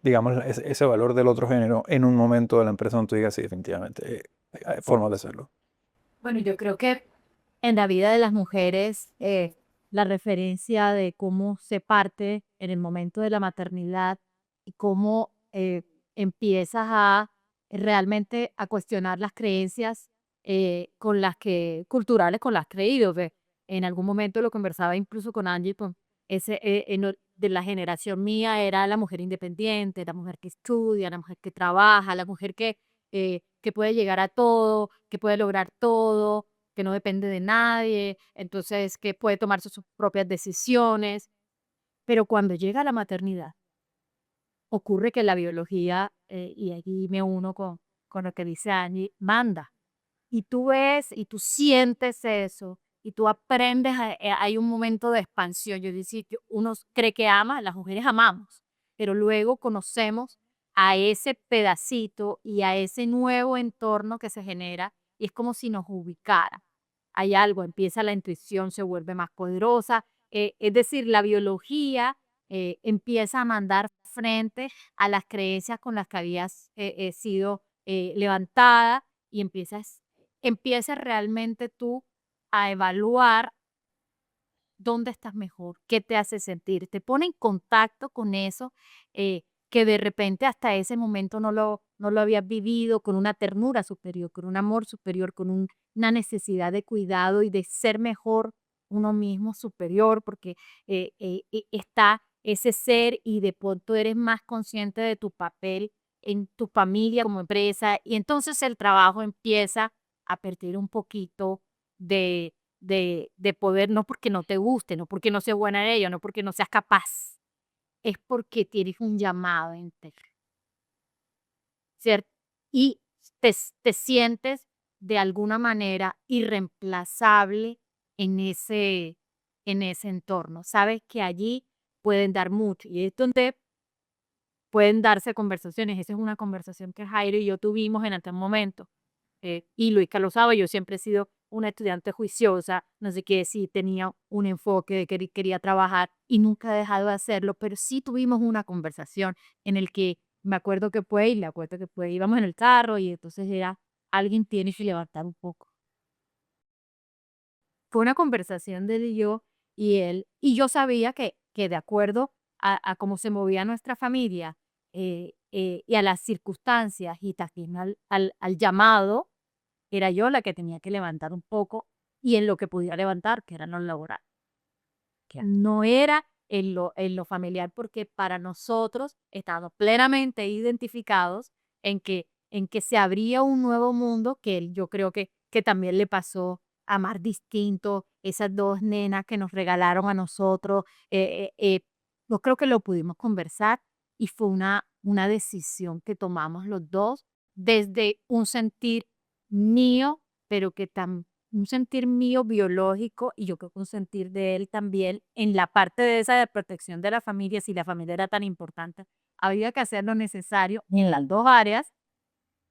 digamos, ese valor del otro género en un momento de la empresa donde tú digas, sí, definitivamente, hay formas de hacerlo. Bueno, yo creo que en la vida de las mujeres, la referencia de cómo se parte en el momento de la maternidad y cómo empiezas a realmente a cuestionar las creencias con las que, culturales con las que has creído. Ve. En algún momento lo conversaba incluso con Angie, pues, de la generación mía era la mujer independiente, la mujer que estudia, la mujer que trabaja, la mujer que puede llegar a todo, que puede lograr todo, que no depende de nadie, entonces que puede tomar sus propias decisiones. Pero cuando llega la maternidad, ocurre que la biología, y aquí me uno con lo que dice Angie, manda. Y tú ves y tú sientes eso y tú aprendes, hay un momento de expansión. Yo decía que uno cree que ama, las mujeres amamos, pero luego conocemos a ese pedacito y a ese nuevo entorno que se genera y es como si nos ubicara. Hay algo, empieza la intuición, se vuelve más poderosa, es decir, la biología empieza a mandar frente a las creencias con las que habías sido levantada y empiezas realmente tú a evaluar dónde estás mejor, qué te hace sentir, te pone en contacto con eso que de repente hasta ese momento no lo habías vivido con una ternura superior, con un amor superior, con una necesidad de cuidado y de ser mejor uno mismo superior, porque está ese ser y de pronto eres más consciente de tu papel en tu familia como empresa y entonces el trabajo empieza a perder un poquito de poder, no porque no te guste, no porque no seas buena en ello, no porque no seas capaz, es porque tienes un llamado interno, ¿cierto? Y te sientes de alguna manera irreemplazable en ese entorno. Sabes que allí pueden dar mucho y es donde pueden darse conversaciones. Esa es una conversación que Jairo y yo tuvimos en aquel momento. Y Luisca lo sabe, yo siempre he sido una estudiante juiciosa, no sé qué, sí tenía un enfoque de que quería trabajar y nunca he dejado de hacerlo, pero sí tuvimos una conversación en el que me acuerdo que fue, y le acuerdo que fue, íbamos en el carro y entonces era, alguien tiene que levantar un poco. Fue una conversación de él y él, y yo sabía que de acuerdo a cómo se movía nuestra familia y a las circunstancias y también al llamado, era yo la que tenía que levantar un poco y en lo que podía levantar, que era en lo laboral. Ya. No era en lo familiar, porque para nosotros estábamos plenamente identificados en que se abría un nuevo mundo que yo creo que también le pasó a Amar Distinto, esas dos nenas que nos regalaron a nosotros. Yo creo que lo pudimos conversar y fue una decisión que tomamos los dos desde un sentir mío, pero que también un sentir mío biológico y yo creo que un sentir de él también en la parte de esa de protección de la familia, si la familia era tan importante, había que hacer lo necesario en las dos áreas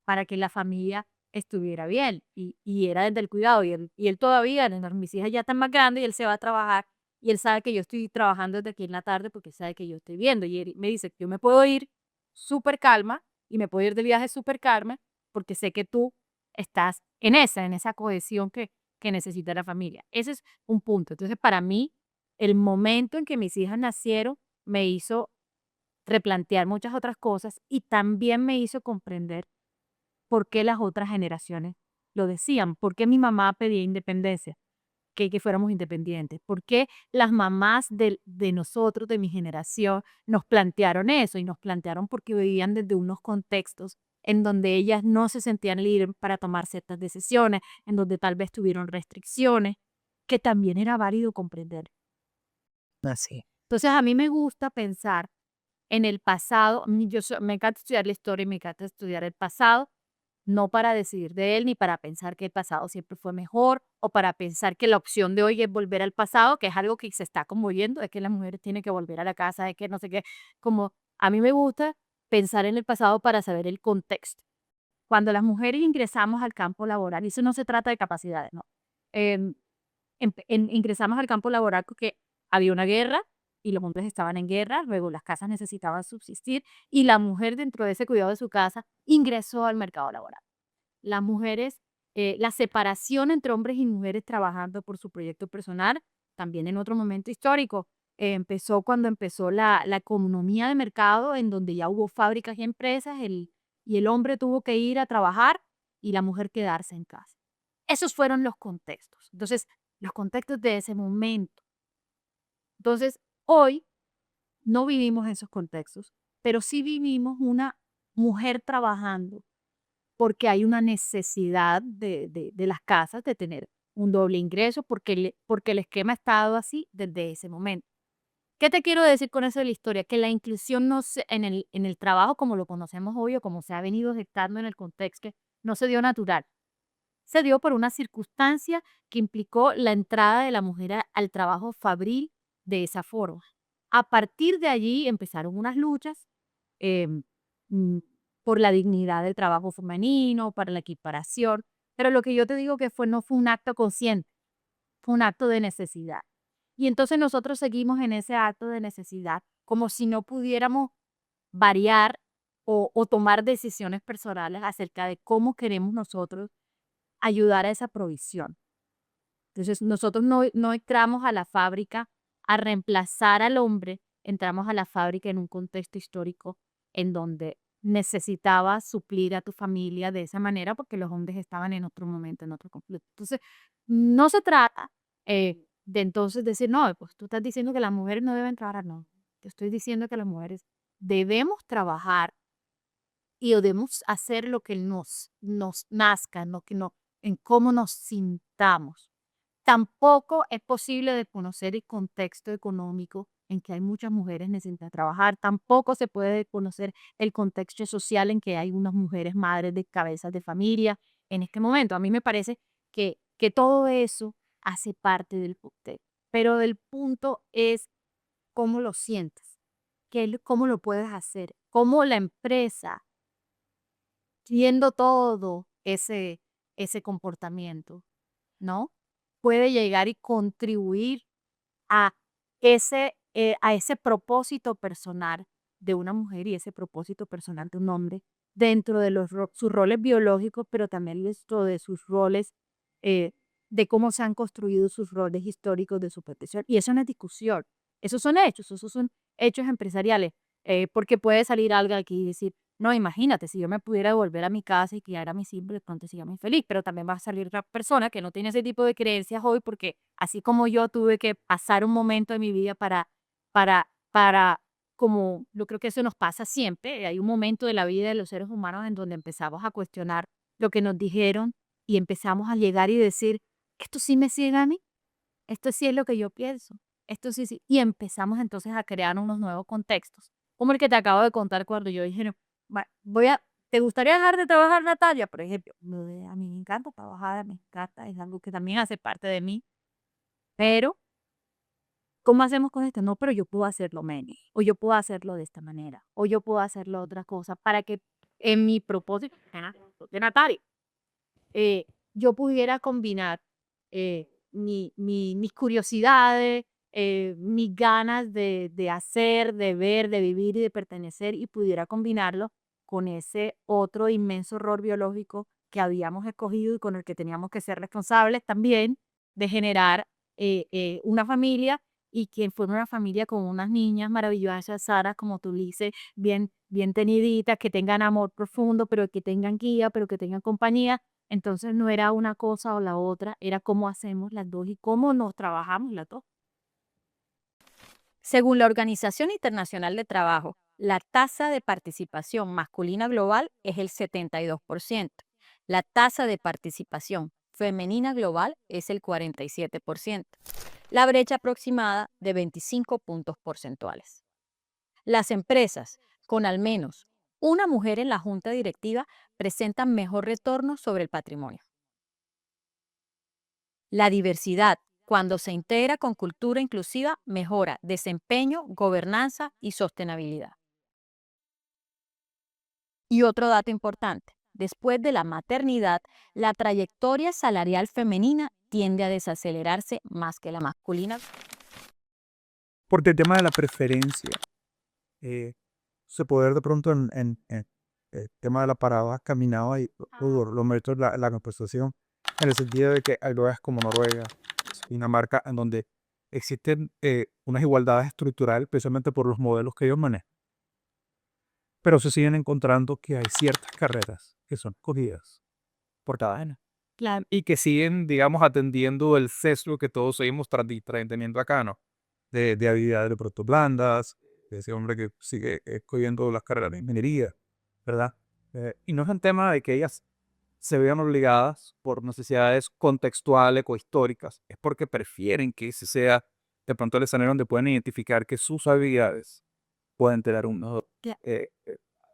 para que la familia estuviera bien y era desde el cuidado y él todavía, mis hijas ya están más grandes y él se va a trabajar y él sabe que yo estoy trabajando desde aquí en la tarde porque sabe que yo estoy viendo y él me dice que yo me puedo ir súper calma y me puedo ir de viaje súper calma porque sé que tú estás en esa cohesión que necesita la familia. Ese es un punto. Entonces, para mí, el momento en que mis hijas nacieron me hizo replantear muchas otras cosas y también me hizo comprender por qué las otras generaciones lo decían, por qué mi mamá pedía independencia, que fuéramos independientes, por qué las mamás de nosotros, de mi generación, nos plantearon eso y nos plantearon porque vivían desde unos contextos en donde ellas no se sentían libres para tomar ciertas decisiones, en donde tal vez tuvieron restricciones, que también era válido comprender. Así. Entonces, a mí me gusta pensar en el pasado, me encanta estudiar la historia y me encanta estudiar el pasado, no para decidir de él, ni para pensar que el pasado siempre fue mejor, o para pensar que la opción de hoy es volver al pasado, que es algo que se está como viendo, es que las mujeres tienen que volver a la casa, es que no sé qué, como a mí me gusta pensar en el pasado para saber el contexto. Cuando las mujeres ingresamos al campo laboral, y eso no se trata de capacidades, no. em, ingresamos al campo laboral porque había una guerra y los hombres estaban en guerra, luego las casas necesitaban subsistir y la mujer dentro de ese cuidado de su casa ingresó al mercado laboral. Las mujeres, la separación entre hombres y mujeres trabajando por su proyecto personal, también en otro momento histórico, empezó cuando empezó la economía de mercado, en donde ya hubo fábricas y empresas, y el hombre tuvo que ir a trabajar y la mujer quedarse en casa. Esos fueron los contextos. Entonces, los contextos de ese momento. Entonces, hoy no vivimos esos contextos, pero sí vivimos una mujer trabajando porque hay una necesidad de las casas de tener un doble ingreso porque el esquema ha estado así desde ese momento. ¿Qué te quiero decir con eso de la historia? Que la inclusión no en el trabajo como lo conocemos hoy o como se ha venido gestando en el contexto, no se dio natural. Se dio por una circunstancia que implicó la entrada de la mujer al trabajo fabril de esa forma. A partir de allí empezaron unas luchas em, mm, por la dignidad del trabajo femenino, para la equiparación, pero lo que yo te digo que no fue un acto consciente, fue un acto de necesidad. Y entonces nosotros seguimos en ese acto de necesidad como si no pudiéramos variar o tomar decisiones personales acerca de cómo queremos nosotros ayudar a esa provisión. Entonces, nosotros no entramos a la fábrica a reemplazar al hombre, entramos a la fábrica en un contexto histórico en donde necesitaba suplir a tu familia de esa manera porque los hombres estaban en otro momento, en otro conflicto. Entonces, no se trata de entonces decir, no, pues tú estás diciendo que las mujeres no deben trabajar, no. Te estoy diciendo que las mujeres debemos trabajar y debemos hacer lo que nos nazca, lo que no, en cómo nos sintamos. Tampoco es posible desconocer el contexto económico en que hay muchas mujeres necesitan trabajar. Tampoco se puede desconocer el contexto social en que hay unas mujeres madres de cabezas de familia en este momento. A mí me parece que todo eso hace parte del contexto. Pero el punto es cómo lo sientes, cómo lo puedes hacer, cómo la empresa viendo todo ese comportamiento, ¿no? Puede llegar y contribuir a a ese propósito personal de una mujer y ese propósito personal de un hombre dentro de sus roles biológicos, pero también dentro de sus roles, eh, de cómo se han construido sus roles históricos de su protección. Y eso no es discusión, esos son hechos empresariales, porque puede salir algo aquí y decir, no, imagínate, si yo me pudiera volver a mi casa y criar a mis hijos, de pronto sería muy feliz, pero también va a salir otra persona que no tiene ese tipo de creencias hoy, porque así como yo tuve que pasar un momento de mi vida para, como yo creo que eso nos pasa siempre, hay un momento de la vida de los seres humanos en donde empezamos a cuestionar lo que nos dijeron y empezamos a llegar y decir, esto sí me sigue a mí, esto sí es lo que yo pienso, esto sí, sí, y empezamos entonces a crear unos nuevos contextos, como el que te acabo de contar cuando yo dije, no, ¿te gustaría dejar de trabajar, Natalia? Por ejemplo, a mí me encanta trabajar, me encanta, es algo que también hace parte de mí, pero ¿cómo hacemos con esto? No, pero yo puedo hacerlo menos, o yo puedo hacerlo de esta manera, o yo puedo hacerlo de otra cosa, para que en mi propósito de Natalia, eh, yo pudiera combinar mis curiosidades, mis ganas de hacer, de ver, de vivir y de pertenecer, y pudiera combinarlo con ese otro inmenso rol biológico que habíamos escogido y con el que teníamos que ser responsables también de generar una familia y que fuera una familia con unas niñas maravillosas, Sara, como tú dices, bien teniditas, que tengan amor profundo, pero que tengan guía, pero que tengan compañía. Entonces no era una cosa o la otra, era cómo hacemos las dos y cómo nos trabajamos las dos. Según la Organización Internacional de Trabajo, la tasa de participación masculina global es el 72%. La tasa de participación femenina global es el 47%. La brecha aproximada de 25 puntos porcentuales. Las empresas con al menos una mujer en la junta directiva presentan mejor retorno sobre el patrimonio. La diversidad, cuando se integra con cultura inclusiva, mejora desempeño, gobernanza y sostenibilidad. Y otro dato importante, después de la maternidad, la trayectoria salarial femenina tiende a desacelerarse más que la masculina. Porque el tema de la preferencia, se poder de pronto en el tema de la paradoja caminaba y lo meto en la conversación en el sentido de que hay lugares como Noruega, Dinamarca, en donde existen unas igualdades estructurales precisamente por los modelos que ellos manejan. Pero se siguen encontrando que hay ciertas carreras que son cogidas por cadena Claro. y que siguen, digamos, atendiendo el sesgo que todos seguimos teniendo acá, ¿no? De habilidades de pronto blandas, de ese hombre que sigue escogiendo las carreras de ingeniería, ¿verdad? Y no es un tema de que ellas se vean obligadas por necesidades contextuales o históricas, es porque prefieren que ese sea de pronto el escenario donde pueden identificar que sus habilidades pueden tener un mejor Cla-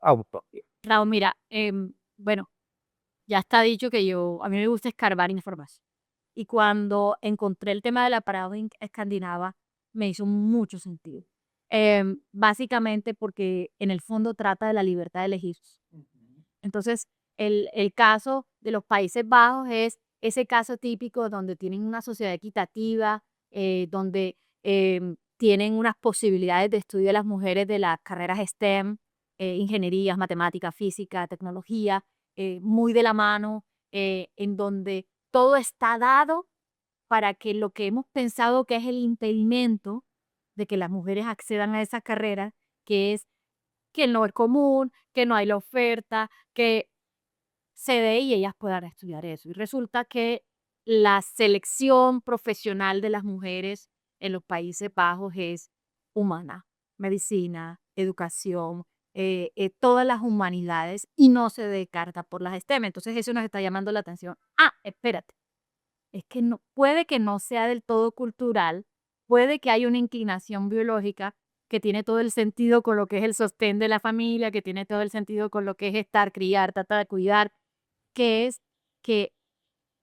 auto. Raúl, mira, bueno, ya está dicho que a mí me gusta escarbar información. Y cuando encontré el tema de la paradoja escandinava, me hizo mucho sentido. Básicamente porque en el fondo trata de la libertad de elegir. Entonces, el caso de los Países Bajos es ese caso típico donde tienen una sociedad equitativa, donde tienen unas posibilidades de estudio de las mujeres de las carreras STEM, ingenierías, matemáticas, física, tecnología, muy de la mano, en donde todo está dado para que lo que hemos pensado que es el impedimento de que las mujeres accedan a esa carrera, que es que no es común, que no hay la oferta, que se dé y ellas puedan estudiar eso. Y resulta que la selección profesional de las mujeres en los Países Bajos es humana, medicina, educación, todas las humanidades y no se descarta por las STEM. Entonces eso nos está llamando la atención. Ah, espérate, es que no, puede que no sea del todo cultural, puede que haya una inclinación biológica que tiene todo el sentido con lo que es el sostén de la familia, que tiene todo el sentido con lo que es estar, criar, tratar de cuidar, que es que,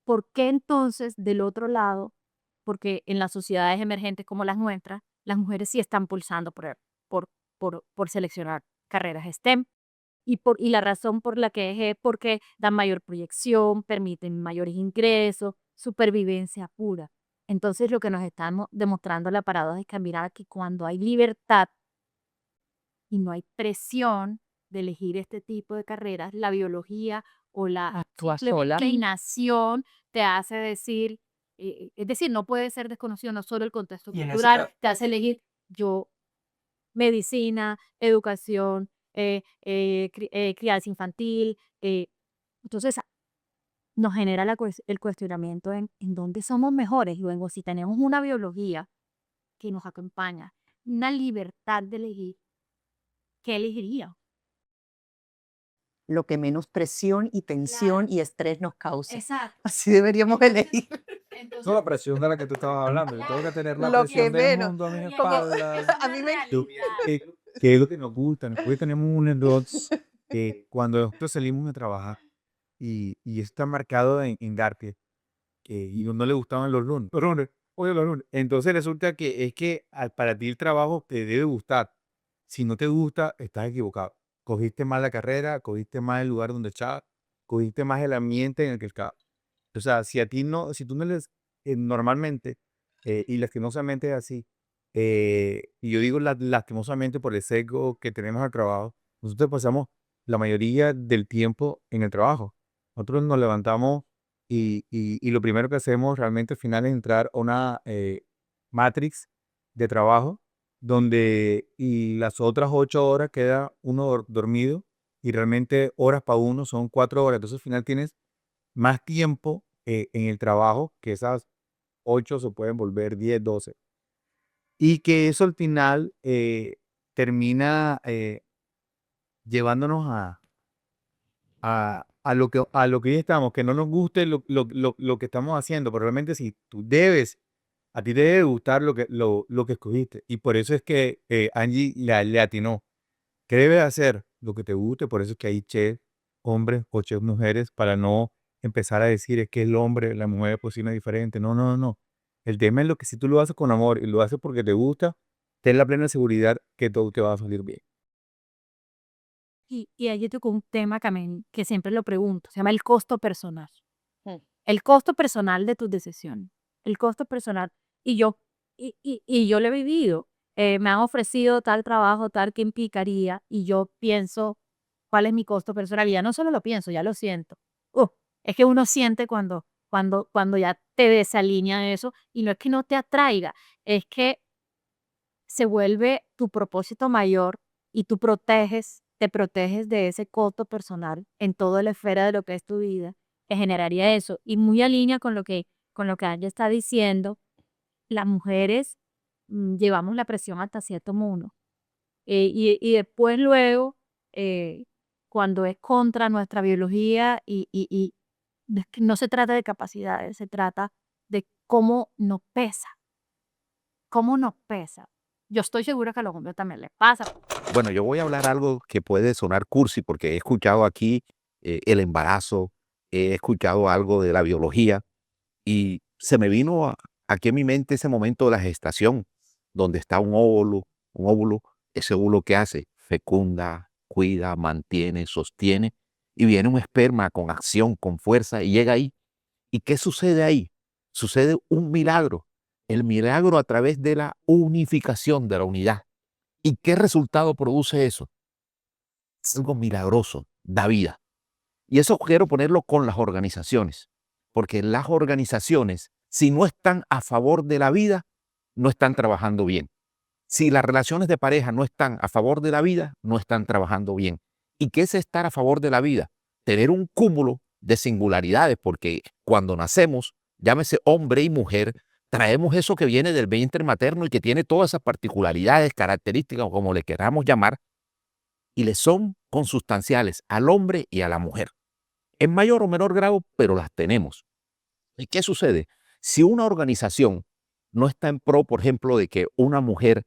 ¿por qué entonces del otro lado? Porque en las sociedades emergentes como las nuestras, las mujeres sí están pulsando por, por seleccionar carreras STEM. Y la razón por la que es porque dan mayor proyección, permiten mayores ingresos, supervivencia pura. Entonces lo que nos está demostrando la paradoja es que mira que cuando hay libertad y no hay presión de elegir este tipo de carreras, la biología o la Actúa simple sola. inclinación te hace decir, es decir, no puede ser desconocido, no solo el contexto Y en ese cultural, ca- te hace elegir yo, medicina, educación, crianza infantil. Entonces nos genera el cuestionamiento en dónde somos mejores. Luego, si tenemos una biología que nos acompaña, una libertad de elegir, ¿qué elegiría? Lo que menos presión y tensión y estrés nos cause. Exacto. Así deberíamos elegir. Esa es la presión de la que tú estabas hablando. Yo tengo que tener la Lo que presión del menos. mundo a mis Como- espaldas. a mí me- ¿Qué es lo que nos gusta? Nosotros tenemos un error que cuando nosotros salimos a trabajar y está marcado en Darte, y no le gustaban los lunes. Los lunes, oye, los lunes. Entonces resulta que es que para ti el trabajo te debe gustar. Si no te gusta, estás equivocado. Cogiste mal la carrera, cogiste mal el lugar donde estabas, cogiste más el ambiente en el que estabas. O sea, si a ti no, si tú no les, normalmente, y lastimosamente es así, y yo digo lastimosamente por el sesgo que tenemos al trabajo, nosotros pasamos la mayoría del tiempo en el trabajo. Nosotros nos levantamos y lo primero que hacemos realmente al final es entrar a una matrix de trabajo donde y las otras 8 horas queda uno dormido y realmente horas para uno son 4 horas. Entonces al final tienes más tiempo en el trabajo, que esas 8 se pueden volver 10, 12. Y que eso al final termina llevándonos a lo que hoy estamos, que no nos guste lo que estamos haciendo, pero realmente si tú debes, a ti te debe gustar lo que escogiste. Y por eso es que Angie le atinó. ¿Qué debes hacer? Lo que te guste, por eso es que hay chefs hombres o chefs mujeres, para no empezar a decir es que el hombre, la mujer cocina diferente. No, no, no, no. El tema es lo que si tú lo haces con amor y lo haces porque te gusta, ten la plena seguridad que todo te va a salir bien. Y ahí tocó un tema que siempre lo pregunto, se llama el costo personal. Mm. El costo personal de tus decisiones. El costo personal. Y yo, y yo lo he vivido. Me han ofrecido tal trabajo, tal que implicaría, y yo pienso cuál es mi costo personal. Y ya no solo lo pienso, ya lo siento. Es que uno siente cuando ya te desalinea eso, y no es que no te atraiga, es que se vuelve tu propósito mayor y te proteges de ese costo personal en toda la esfera de lo que es tu vida, que generaría eso. Y muy en línea con lo que Anya está diciendo, las mujeres llevamos la presión hasta cierto punto. Y después luego, cuando es contra nuestra biología y es que no se trata de capacidades, se trata de cómo nos pesa. Yo estoy segura que a los hombres también les pasa. Bueno, yo voy a hablar algo que puede sonar cursi porque he escuchado aquí el embarazo, he escuchado algo de la biología y se me vino aquí en mi mente ese momento de la gestación, donde está un óvulo, ese óvulo que hace, fecunda, cuida, mantiene, sostiene y viene un esperma con acción, con fuerza y llega ahí. ¿Y qué sucede ahí? Sucede un milagro, el milagro a través de la unificación de la unidad. ¿Y qué resultado produce eso? Es algo milagroso, da vida. Y eso quiero ponerlo con las organizaciones, porque las organizaciones, si no están a favor de la vida, no están trabajando bien. Si las relaciones de pareja no están a favor de la vida, no están trabajando bien. ¿Y qué es estar a favor de la vida? Tener un cúmulo de singularidades, porque cuando nacemos, llámese hombre y mujer, traemos eso que viene del vientre materno y que tiene todas esas particularidades, características o como le queramos llamar, y le son consustanciales al hombre y a la mujer. En mayor o menor grado, pero las tenemos. ¿Y qué sucede? Si una organización no está en pro, por ejemplo, de que una mujer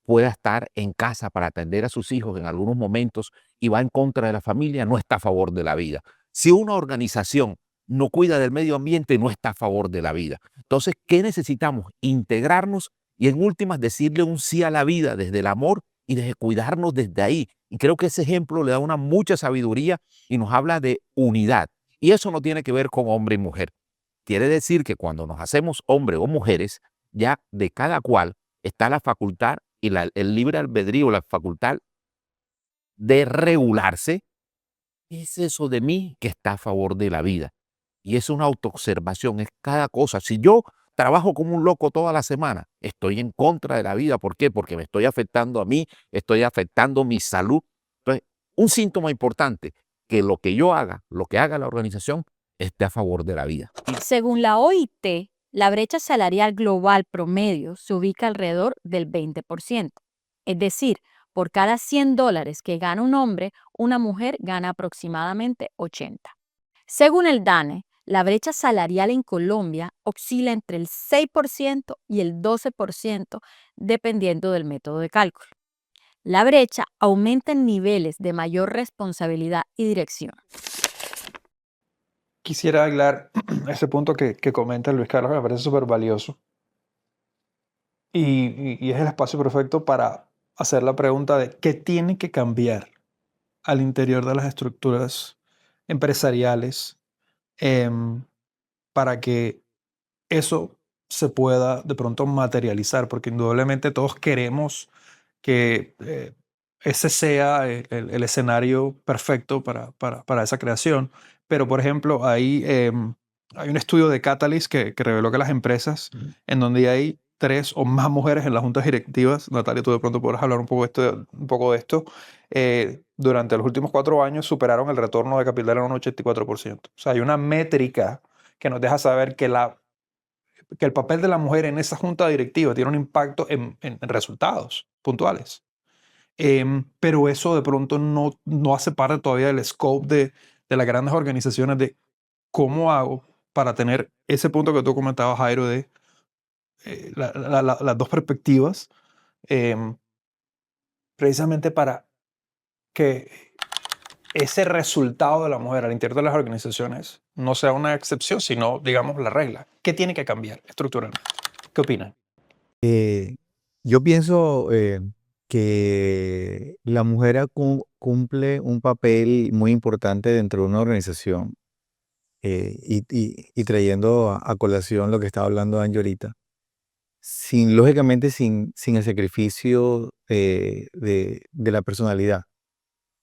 pueda estar en casa para atender a sus hijos en algunos momentos y va en contra de la familia, no está a favor de la vida. Si una organización no cuida del medio ambiente, no está a favor de la vida. Entonces, ¿qué necesitamos? Integrarnos y en últimas decirle un sí a la vida desde el amor y desde cuidarnos desde ahí. Y creo que ese ejemplo le da una mucha sabiduría y nos habla de unidad. Y eso no tiene que ver con hombre y mujer. Quiere decir que cuando nos hacemos hombres o mujeres, ya de cada cual está la facultad y el libre albedrío, la facultad de regularse. ¿Qué es eso de mí que está a favor de la vida? Y es una autoobservación, es cada cosa. Si yo trabajo como un loco toda la semana, estoy en contra de la vida. ¿Por qué? Porque me estoy afectando a mí, estoy afectando mi salud. Entonces, un síntoma importante, que lo que yo haga, lo que haga la organización, esté a favor de la vida. Según la OIT, la brecha salarial global promedio se ubica alrededor del 20%. Es decir, por cada $100 que gana un hombre, una mujer gana aproximadamente 80. Según el DANE, la brecha salarial en Colombia oscila entre el 6% y el 12% dependiendo del método de cálculo. La brecha aumenta en niveles de mayor responsabilidad y dirección. Quisiera hablar ese punto que comenta Luis Carlos, me parece súper valioso. Y es el espacio perfecto para hacer la pregunta de qué tiene que cambiar al interior de las estructuras empresariales para que eso se pueda de pronto materializar, porque indudablemente todos queremos que ese sea el escenario perfecto para esa creación. Pero, por ejemplo, hay un estudio de Catalyst que reveló que las empresas en donde hay 3 o más mujeres en las juntas directivas, Natalia, tú de pronto podrás hablar un poco de esto, durante los últimos 4 años superaron el retorno de capital en un 84%. O sea, hay una métrica que nos deja saber que el papel de la mujer en esa junta directiva tiene un impacto en resultados puntuales. Pero eso de pronto no hace parte todavía del scope de las grandes organizaciones de cómo hago para tener ese punto que tú comentabas, Jairo, de las dos perspectivas, em, precisamente para que ese resultado de la mujer al interior de las organizaciones no sea una excepción, sino, digamos, la regla. ¿Qué tiene que cambiar estructuralmente? ¿Qué opinan? Yo pienso que la mujer cumple un papel muy importante dentro de una organización y trayendo a colación lo que estaba hablando Angie ahorita, lógicamente sin el sacrificio de la personalidad,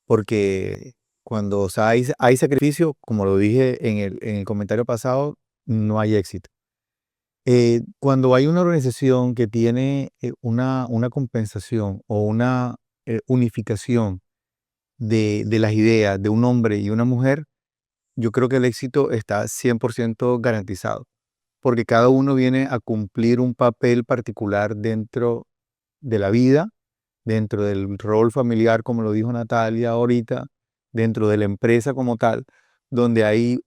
porque cuando o sea, hay sacrificio, como lo dije en el comentario pasado, no hay éxito. Cuando hay una organización que tiene una compensación o una unificación de las ideas de un hombre y una mujer, yo creo que el éxito está 100% garantizado, porque cada uno viene a cumplir un papel particular dentro de la vida, dentro del rol familiar, como lo dijo Natalia ahorita, dentro de la empresa como tal, donde hay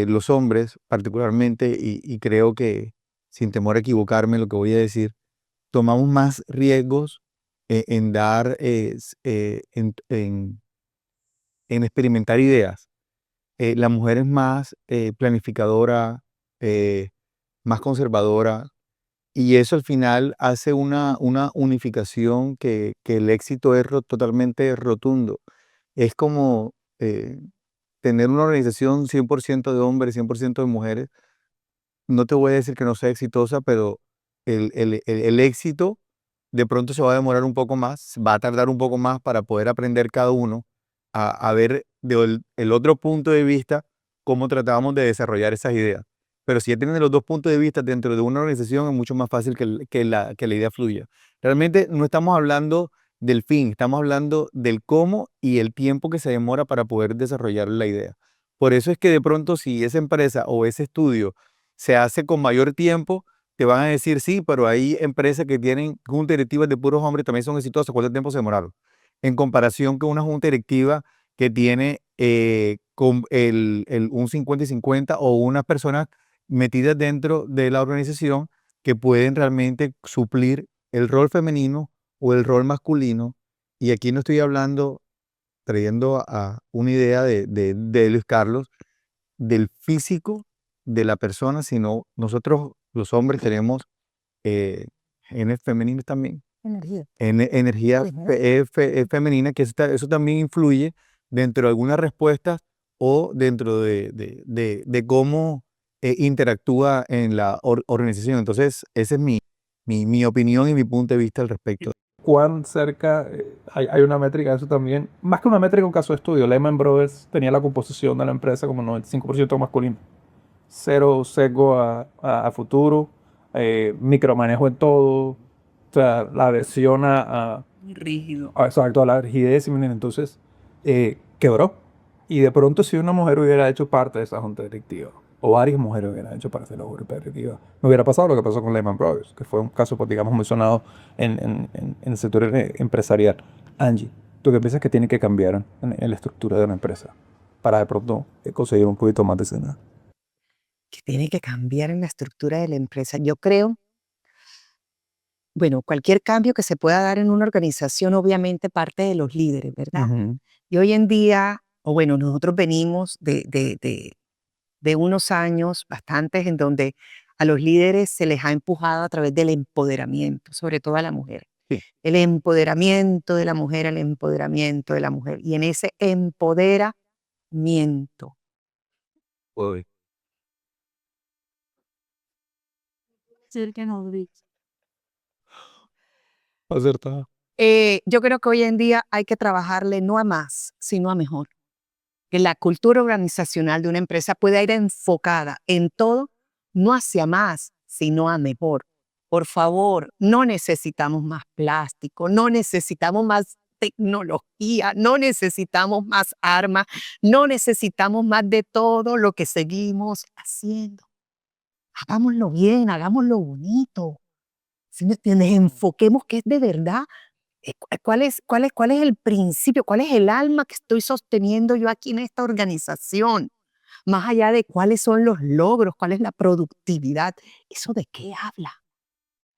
los hombres particularmente, y creo que sin temor a equivocarme en lo que voy a decir, tomamos más riesgos en dar, en experimentar ideas. La mujer es más planificadora, más conservadora, y eso al final hace una unificación que el éxito es totalmente rotundo. Es como tener una organización 100% de hombres, 100% de mujeres. No te voy a decir que no sea exitosa, pero el éxito de pronto se va a demorar un poco más, va a tardar un poco más para poder aprender cada uno a ver el otro punto de vista cómo tratamos de desarrollar esas ideas. Pero si ya tienen los dos puntos de vista dentro de una organización, es mucho más fácil que la idea fluya. Realmente no estamos hablando del fin, estamos hablando del cómo y el tiempo que se demora para poder desarrollar la idea. Por eso es que de pronto si esa empresa o ese estudio se hace con mayor tiempo, te van a decir sí, pero hay empresas que tienen juntas directivas de puros hombres también son exitosas. ¿Cuánto tiempo se demoraron? En comparación con una junta directiva que tiene un 50 y 50 o unas personas metidas dentro de la organización que pueden realmente suplir el rol femenino o el rol masculino. Y aquí no estoy hablando, trayendo a una idea de Luis Carlos, del físico de la persona, sino nosotros los hombres tenemos genes femeninos también, Energía. energía Sí, ¿no? femenina, que eso también influye dentro de algunas respuestas o dentro de cómo interactúa en la organización. Entonces, esa es mi opinión y mi punto de vista al respecto. ¿Cuán cerca hay una métrica de eso también? Más que una métrica, un caso de estudio. Lehman Brothers tenía la composición de la empresa como 95% masculino. Cero sesgo a futuro, micromanejo en todo, o sea, la aversión Rígido. exacto, a la rigidez. Entonces, quebró. Y de pronto, si una mujer hubiera hecho parte de esa junta directiva, o varias mujeres hubieran hecho parte de la junta directiva, no hubiera pasado lo que pasó con Lehman Brothers, que fue un caso, pues, digamos, muy sonado en el sector empresarial. Angie, ¿tú qué piensas que tiene que cambiar en la estructura de una empresa para de pronto conseguir un poquito más de escena? Que tiene que cambiar en la estructura de la empresa. Yo creo, bueno, cualquier cambio que se pueda dar en una organización obviamente parte de los líderes, ¿verdad? Ujú. Y hoy en día, o bueno, nosotros venimos de unos años bastantes en donde a los líderes se les ha empujado a través del empoderamiento, sobre todo a la mujer. Sí. El empoderamiento de la mujer, el empoderamiento de la mujer. Y en ese empoderamiento, Uy, Acertada. yo creo que hoy en día hay que trabajarle no a más, sino a mejor. Que la cultura organizacional de una empresa pueda ir enfocada en todo, no hacia más, sino a mejor. Por favor, no necesitamos más plástico, no necesitamos más tecnología, no necesitamos más armas, no necesitamos más de todo lo que seguimos haciendo. Hagámoslo bien, hagámoslo bonito. ¿Sí me entiendes? Enfoquemos que es de verdad. ¿Cuál es el principio? ¿Cuál es el alma que estoy sosteniendo yo aquí en esta organización? Más allá de cuáles son los logros, cuál es la productividad. ¿Eso de qué habla?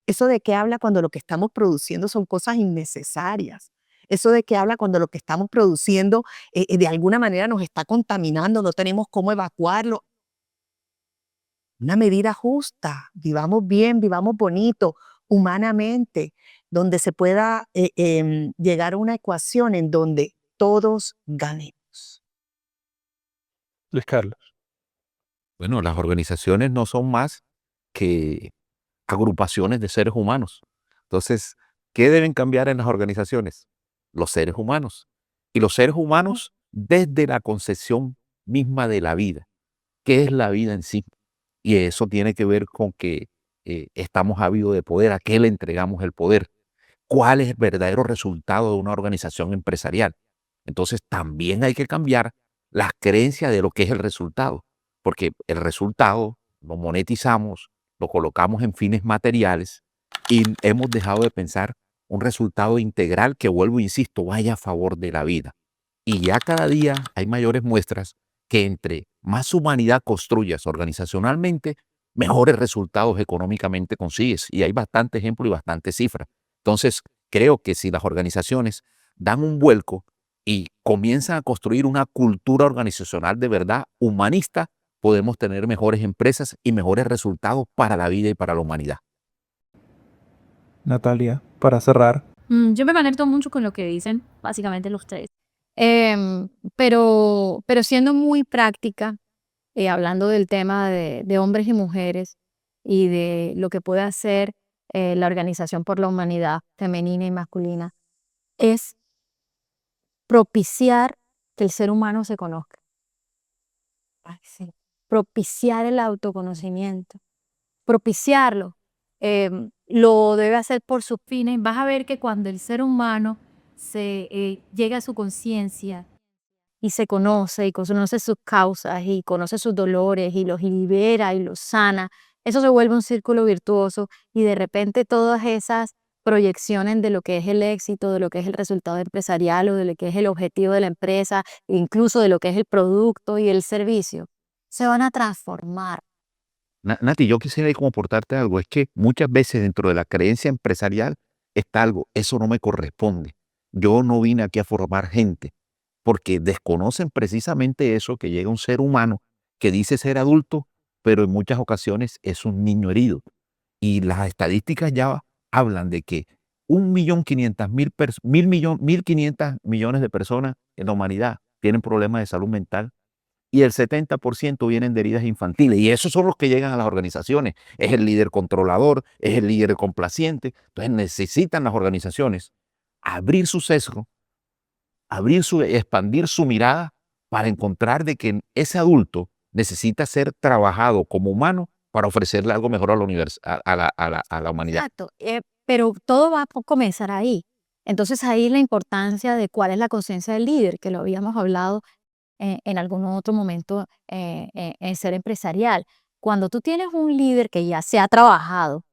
¿Eso de qué habla cuando lo que estamos produciendo son cosas innecesarias? ¿Eso de qué habla cuando lo que estamos produciendo de alguna manera nos está contaminando, no tenemos cómo evacuarlo? Una medida justa, vivamos bien, vivamos bonito, humanamente, donde se pueda llegar a una ecuación en donde todos ganemos. Luis Carlos. bueno, las organizaciones no son más que agrupaciones de seres humanos. Entonces, ¿qué deben cambiar en las organizaciones? Los seres humanos. Y los seres humanos desde la concepción misma de la vida. ¿Qué es la vida en sí? Y eso tiene que ver con que estamos ávidos de poder. ¿A qué le entregamos el poder? ¿Cuál es el verdadero resultado de una organización empresarial? Entonces, también hay que cambiar las creencias de lo que es el resultado, porque el resultado lo monetizamos, lo colocamos en fines materiales y hemos dejado de pensar un resultado integral que, vuelvo, insisto, vaya a favor de la vida. Y ya cada día hay mayores muestras que entre más humanidad construyas organizacionalmente, mejores resultados económicamente consigues. Y hay bastante ejemplo y bastante cifra. Entonces, creo que si las organizaciones dan un vuelco y comienzan a construir una cultura organizacional de verdad humanista, podemos tener mejores empresas y mejores resultados para la vida y para la humanidad. Natalia, para cerrar. Yo me conecto mucho con lo que dicen, básicamente los tres. Pero siendo muy práctica, hablando del tema de hombres y mujeres y de lo que puede hacer la Organización por la Humanidad femenina y masculina, es propiciar que el ser humano se conozca. Ay, sí. Propiciar el autoconocimiento, propiciarlo. Lo debe hacer por sus fines. Vas a ver que cuando el ser humano llega a su conciencia y se conoce y conoce sus causas y conoce sus dolores y los libera y los sana, eso se vuelve un círculo virtuoso y de repente todas esas proyecciones de lo que es el éxito, de lo que es el resultado empresarial o de lo que es el objetivo de la empresa, incluso de lo que es el producto y el servicio, se van a transformar. Nati, yo quisiera como aportarte algo. Es que muchas veces dentro de la creencia empresarial está algo, eso no me corresponde. Yo no vine aquí a formar gente, porque desconocen precisamente eso, que llega un ser humano que dice ser adulto, pero en muchas ocasiones es un niño herido. Y las estadísticas ya hablan de que 1.500.000 millones de personas en la humanidad tienen problemas de salud mental y el 70% vienen de heridas infantiles. Y esos son los que llegan a las organizaciones. Es el líder controlador, es el líder complaciente. Entonces necesitan las organizaciones abrir su sesgo, expandir su mirada para encontrar de que ese adulto necesita ser trabajado como humano para ofrecerle algo mejor a la humanidad. Exacto, pero todo va a comenzar ahí. Entonces ahí la importancia de cuál es la conciencia del líder, que lo habíamos hablado en algún otro momento en Ser Empresarial. Cuando tú tienes un líder que ya se ha trabajado,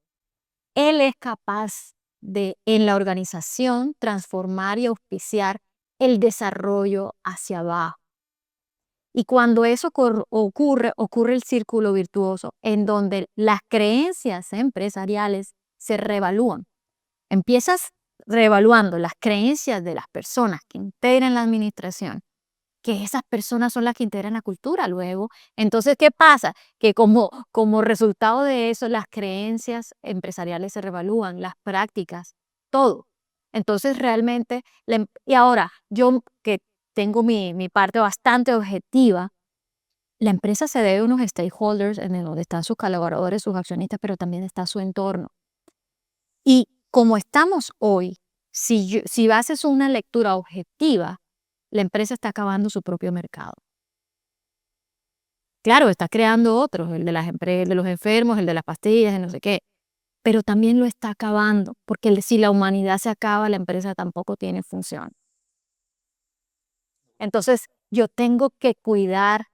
él es capaz de en la organización transformar y auspiciar el desarrollo hacia abajo. Y cuando eso ocurre el círculo virtuoso en donde las creencias empresariales se reevalúan. Empiezas reevaluando las creencias de las personas que integran la administración, que esas personas son las que integran la cultura luego. Entonces, ¿qué pasa? Que como resultado de eso, las creencias empresariales se reevalúan, las prácticas, todo. Entonces, realmente, y ahora, yo que tengo mi parte bastante objetiva, la empresa se debe a unos stakeholders en donde están sus colaboradores, sus accionistas, pero también está su entorno. Y como estamos hoy, si haces una lectura objetiva, la empresa está acabando su propio mercado. Claro, está creando otros, el de el de los enfermos, el de las pastillas, el no sé qué, pero también lo está acabando, porque si la humanidad se acaba, la empresa tampoco tiene función. Entonces, yo tengo que cuidar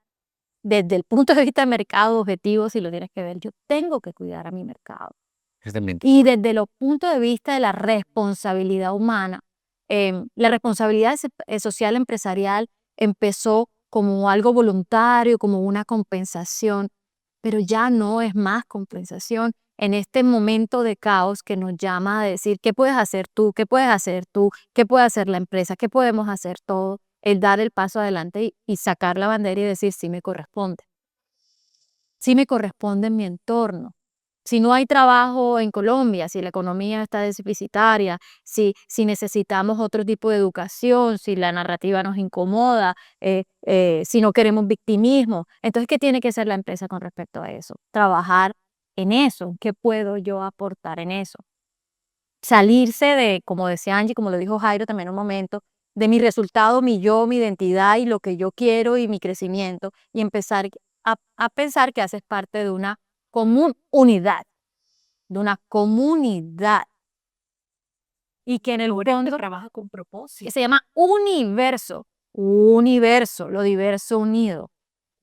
desde el punto de vista de mercado objetivo, si lo tienes que ver, yo tengo que cuidar a mi mercado. Y desde los puntos de vista de la responsabilidad humana, la responsabilidad social empresarial empezó como algo voluntario, como una compensación, pero ya no es más compensación en este momento de caos que nos llama a decir, ¿qué puedes hacer tú? ¿Qué puedes hacer tú? ¿Qué puede hacer la empresa? ¿Qué podemos hacer todos? El dar el paso adelante y sacar la bandera y decir, sí me corresponde. Sí me corresponde en mi entorno. Si no hay trabajo en Colombia, si la economía está deficitaria, si necesitamos otro tipo de educación, si la narrativa nos incomoda, si no queremos victimismo, entonces, ¿qué tiene que hacer la empresa con respecto a eso? Trabajar en eso. ¿Qué puedo yo aportar en eso? Salirse de, como decía Angie, como lo dijo Jairo también en un momento, de mi resultado, mi yo, mi identidad y lo que yo quiero y mi crecimiento, y empezar a pensar que haces parte de una unidad, de una comunidad. Y que en el fondo trabaja con propósito. se llama universo, lo diverso unido.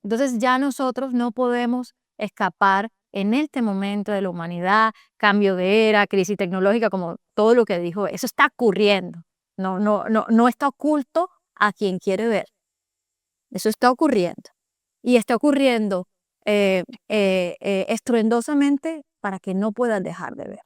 Entonces ya nosotros no podemos escapar en este momento de la humanidad, cambio de era, crisis tecnológica, como todo lo que dijo, eso está ocurriendo. No está oculto a quien quiere ver. Eso está ocurriendo. Y está ocurriendo estruendosamente para que no puedas dejar de verlo.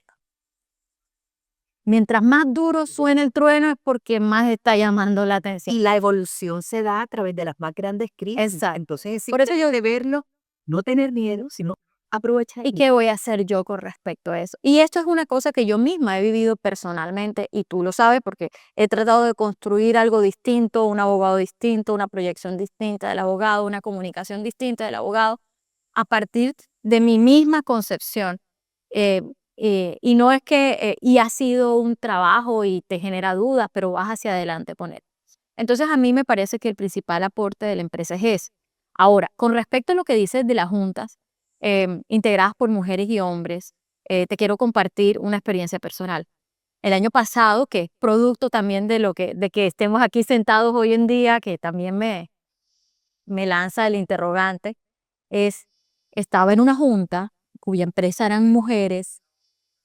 Mientras más duro suene el trueno es porque más está llamando la atención. Y la evolución se da a través de las más grandes crisis. Exacto. Entonces, Por eso yo de verlo, no tener miedo, sino aprovechar. ¿Y qué voy a hacer yo con respecto a eso? Y esto es una cosa que yo misma he vivido personalmente y tú lo sabes porque he tratado de construir algo distinto, un abogado distinto, una proyección distinta del abogado, una comunicación distinta del abogado, a partir de mi misma concepción. Y no es que, y ha sido un trabajo y te genera dudas, pero vas hacia adelante con él. Entonces a mí me parece que el principal aporte de la empresa es ese. Ahora, con respecto a lo que dices de las juntas, integradas por mujeres y hombres, te quiero compartir una experiencia personal. El año pasado, que es producto también de que estemos aquí sentados hoy en día, que también me lanza el interrogante, estaba en una junta cuya empresa eran mujeres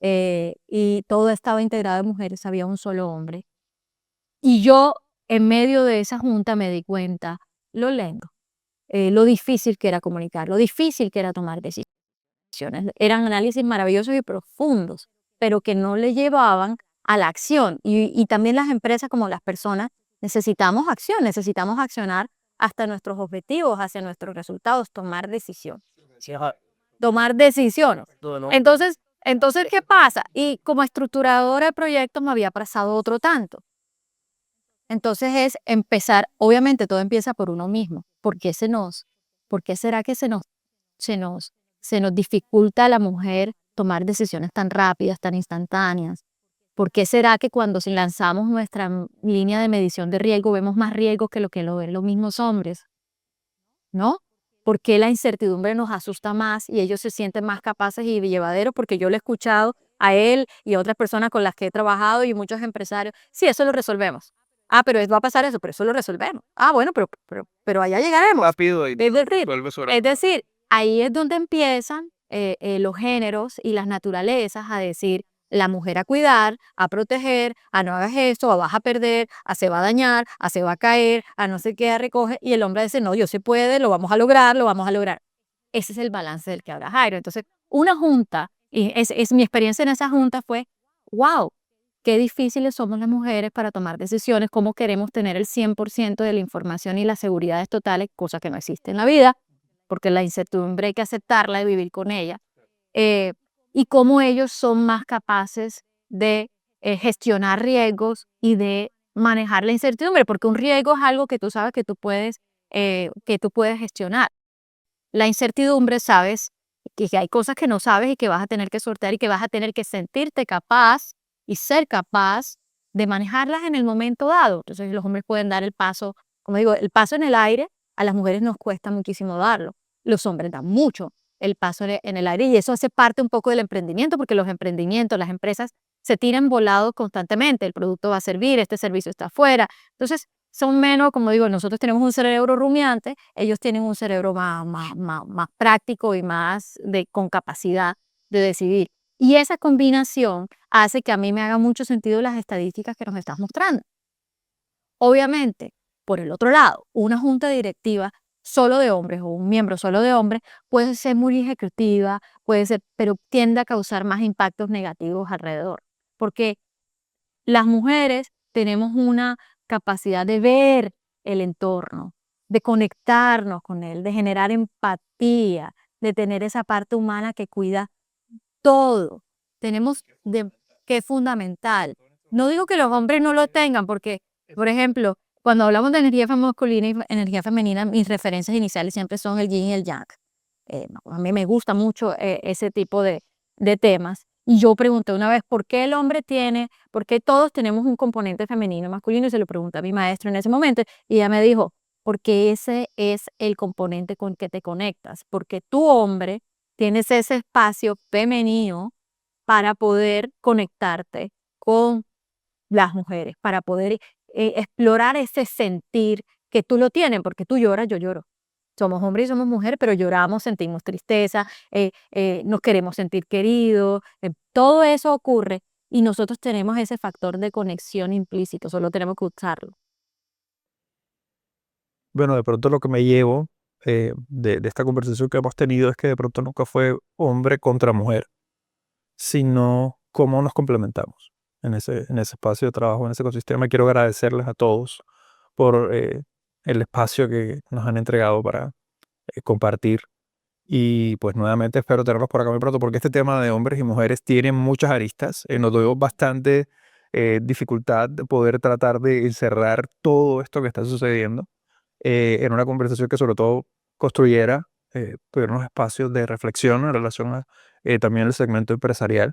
y todo estaba integrado de mujeres, había un solo hombre. Y yo, en medio de esa junta, me di cuenta lo lento, lo difícil que era comunicar, lo difícil que era tomar decisiones. Eran análisis maravillosos y profundos, pero que no le llevaban a la acción. Y también las empresas como las personas necesitamos acción, necesitamos accionar hasta nuestros objetivos, hacia nuestros resultados, tomar decisiones. Tomar decisiones. Entonces, ¿qué pasa? Y como estructuradora de proyectos me había pasado otro tanto. Entonces es empezar, obviamente todo empieza por uno mismo, porque se nos ¿Por qué será que se nos, se nos dificulta a la mujer tomar decisiones tan rápidas, tan instantáneas? ¿Por qué será que cuando lanzamos nuestra línea de medición de riesgo vemos más riesgo que lo ven los mismos hombres? ¿No? ¿Por qué la incertidumbre nos asusta más y ellos se sienten más capaces y llevaderos? Porque yo le he escuchado a él y a otras personas con las que he trabajado y muchos empresarios, sí, eso lo resolvemos. Ah, pero va a pasar eso, pero eso lo resolvemos. Ah, bueno, pero allá llegaremos. Rápido y Es decir, vuelve sobre. es decir, ahí es donde empiezan los géneros y las naturalezas a decir, la mujer a cuidar, a proteger, a no hagas esto, a vas a perder, a se va a dañar, a se va a caer, a no sé qué, a recoge, y el hombre dice, no, yo se puede, lo vamos a lograr, lo vamos a lograr. Ese es el balance del que habla Jairo. Entonces, una junta, y es mi experiencia en esa junta fue, wow, qué difíciles somos las mujeres para tomar decisiones, cómo queremos tener el 100% de la información y las seguridades totales, cosa que no existe en la vida, porque la incertidumbre hay que aceptarla y vivir con ella. eh, y cómo ellos son más capaces de gestionar riesgos y de manejar la incertidumbre, porque un riesgo es algo que tú sabes que tú puedes gestionar. La incertidumbre, sabes que hay cosas que no sabes y que vas a tener que sortear y que vas a tener que sentirte capaz y ser capaz de manejarlas en el momento dado. Entonces los hombres pueden dar el paso, como digo, el paso en el aire, a las mujeres nos cuesta muchísimo darlo. Los hombres dan mucho el paso en el aire y eso hace parte un poco del emprendimiento, porque los emprendimientos, las empresas se tiran volados constantemente. El producto va a servir, este servicio está afuera. Entonces son menos, como digo, nosotros tenemos un cerebro rumiante, ellos tienen un cerebro más práctico y con capacidad de decidir. Y esa combinación hace que a mí me haga mucho sentido las estadísticas que nos estás mostrando. Obviamente, por el otro lado, una junta directiva solo de hombres o un miembro solo de hombres puede ser muy ejecutiva, puede ser, pero tiende a causar más impactos negativos alrededor. Porque las mujeres tenemos una capacidad de ver el entorno, de conectarnos con él, de generar empatía, de tener esa parte humana que cuida todo. Que es fundamental. No digo que los hombres no lo tengan, porque, por ejemplo, cuando hablamos de energía masculina y energía femenina, mis referencias iniciales siempre son el yin y el yang. A mí me gusta mucho ese tipo de temas. Y yo pregunté una vez, ¿por qué todos tenemos un componente femenino y masculino? Y se lo pregunté a mi maestro en ese momento y ella me dijo, porque ese es el componente con que te conectas, porque tu hombre tienes ese espacio femenino para poder conectarte con las mujeres, para poder explorar ese sentir que tú lo tienes, porque tú lloras, yo lloro. Somos hombres y somos mujeres, pero lloramos, sentimos tristeza, nos queremos sentir queridos, todo eso ocurre y nosotros tenemos ese factor de conexión implícito, solo tenemos que usarlo. Bueno, de pronto lo que me llevo de esta conversación que hemos tenido es que de pronto nunca fue hombre contra mujer, sino cómo nos complementamos en ese espacio de trabajo, en ese ecosistema. Quiero agradecerles a todos por el espacio que nos han entregado para compartir. Y pues nuevamente espero tenerlos por acá muy pronto porque este tema de hombres y mujeres tiene muchas aristas. Nos dio bastante dificultad de poder tratar de encerrar todo esto que está sucediendo en una conversación que sobre todo construyera, tuviera unos espacios de reflexión en relación a también el segmento empresarial.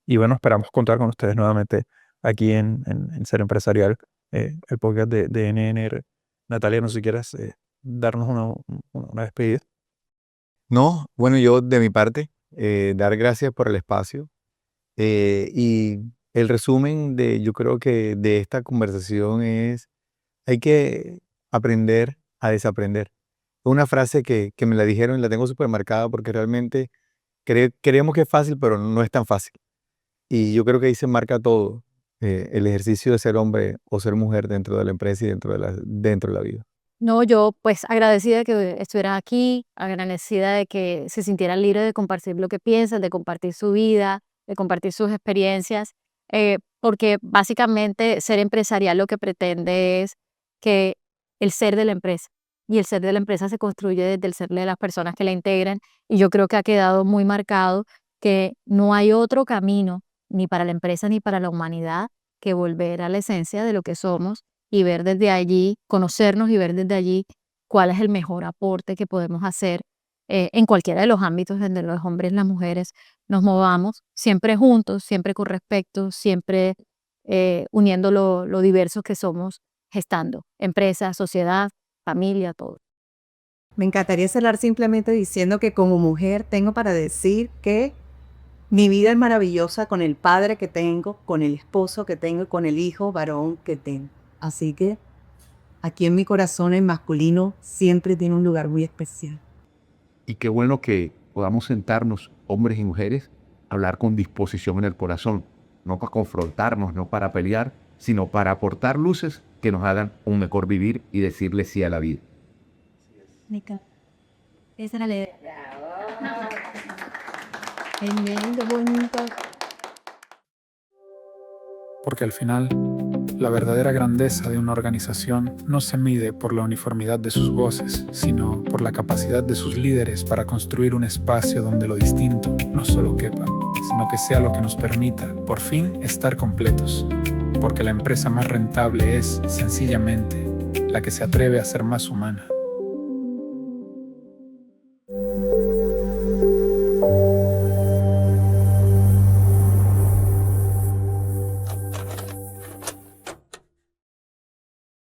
Y bueno, esperamos contar con ustedes nuevamente aquí en Ser Empresarial, el podcast de NNR. Natalia, no sé si quieres darnos una despedida. No, bueno, yo de mi parte, dar gracias por el espacio. Y el resumen yo creo que de esta conversación es, hay que aprender a desaprender. Una frase que me la dijeron y la tengo súper marcada porque realmente creemos que es fácil, pero no es tan fácil. Y yo creo que ahí se marca todo, el ejercicio de ser hombre o ser mujer dentro de la empresa y dentro de la vida. No, yo pues agradecida de que estuvieran aquí, agradecida de que se sintieran libres de compartir lo que piensan, de compartir su vida, de compartir sus experiencias, porque básicamente ser empresarial lo que pretende es que el ser de la empresa, y el ser de la empresa se construye desde el ser de las personas que la integran, y yo creo que ha quedado muy marcado que no hay otro camino, ni para la empresa ni para la humanidad, que volver a la esencia de lo que somos y ver desde allí, conocernos y ver desde allí cuál es el mejor aporte que podemos hacer en cualquiera de los ámbitos donde los hombres y las mujeres nos movamos, siempre juntos, siempre con respeto, siempre uniendo lo diversos que somos, gestando empresa, sociedad, familia, todo. Me encantaría cerrar simplemente diciendo que como mujer tengo para decir que mi vida es maravillosa con el padre que tengo, con el esposo que tengo y con el hijo varón que tengo. Así que aquí en mi corazón el masculino siempre tiene un lugar muy especial. Y qué bueno que podamos sentarnos, hombres y mujeres, a hablar con disposición en el corazón, no para confrontarnos, no para pelear, sino para aportar luces que nos hagan un mejor vivir y decirle sí a la vida. Esa era la idea. Porque al final, la verdadera grandeza de una organización no se mide por la uniformidad de sus voces, sino por la capacidad de sus líderes para construir un espacio donde lo distinto no solo quepa, sino que sea lo que nos permita, por fin, estar completos. Porque la empresa más rentable es, sencillamente, la que se atreve a ser más humana.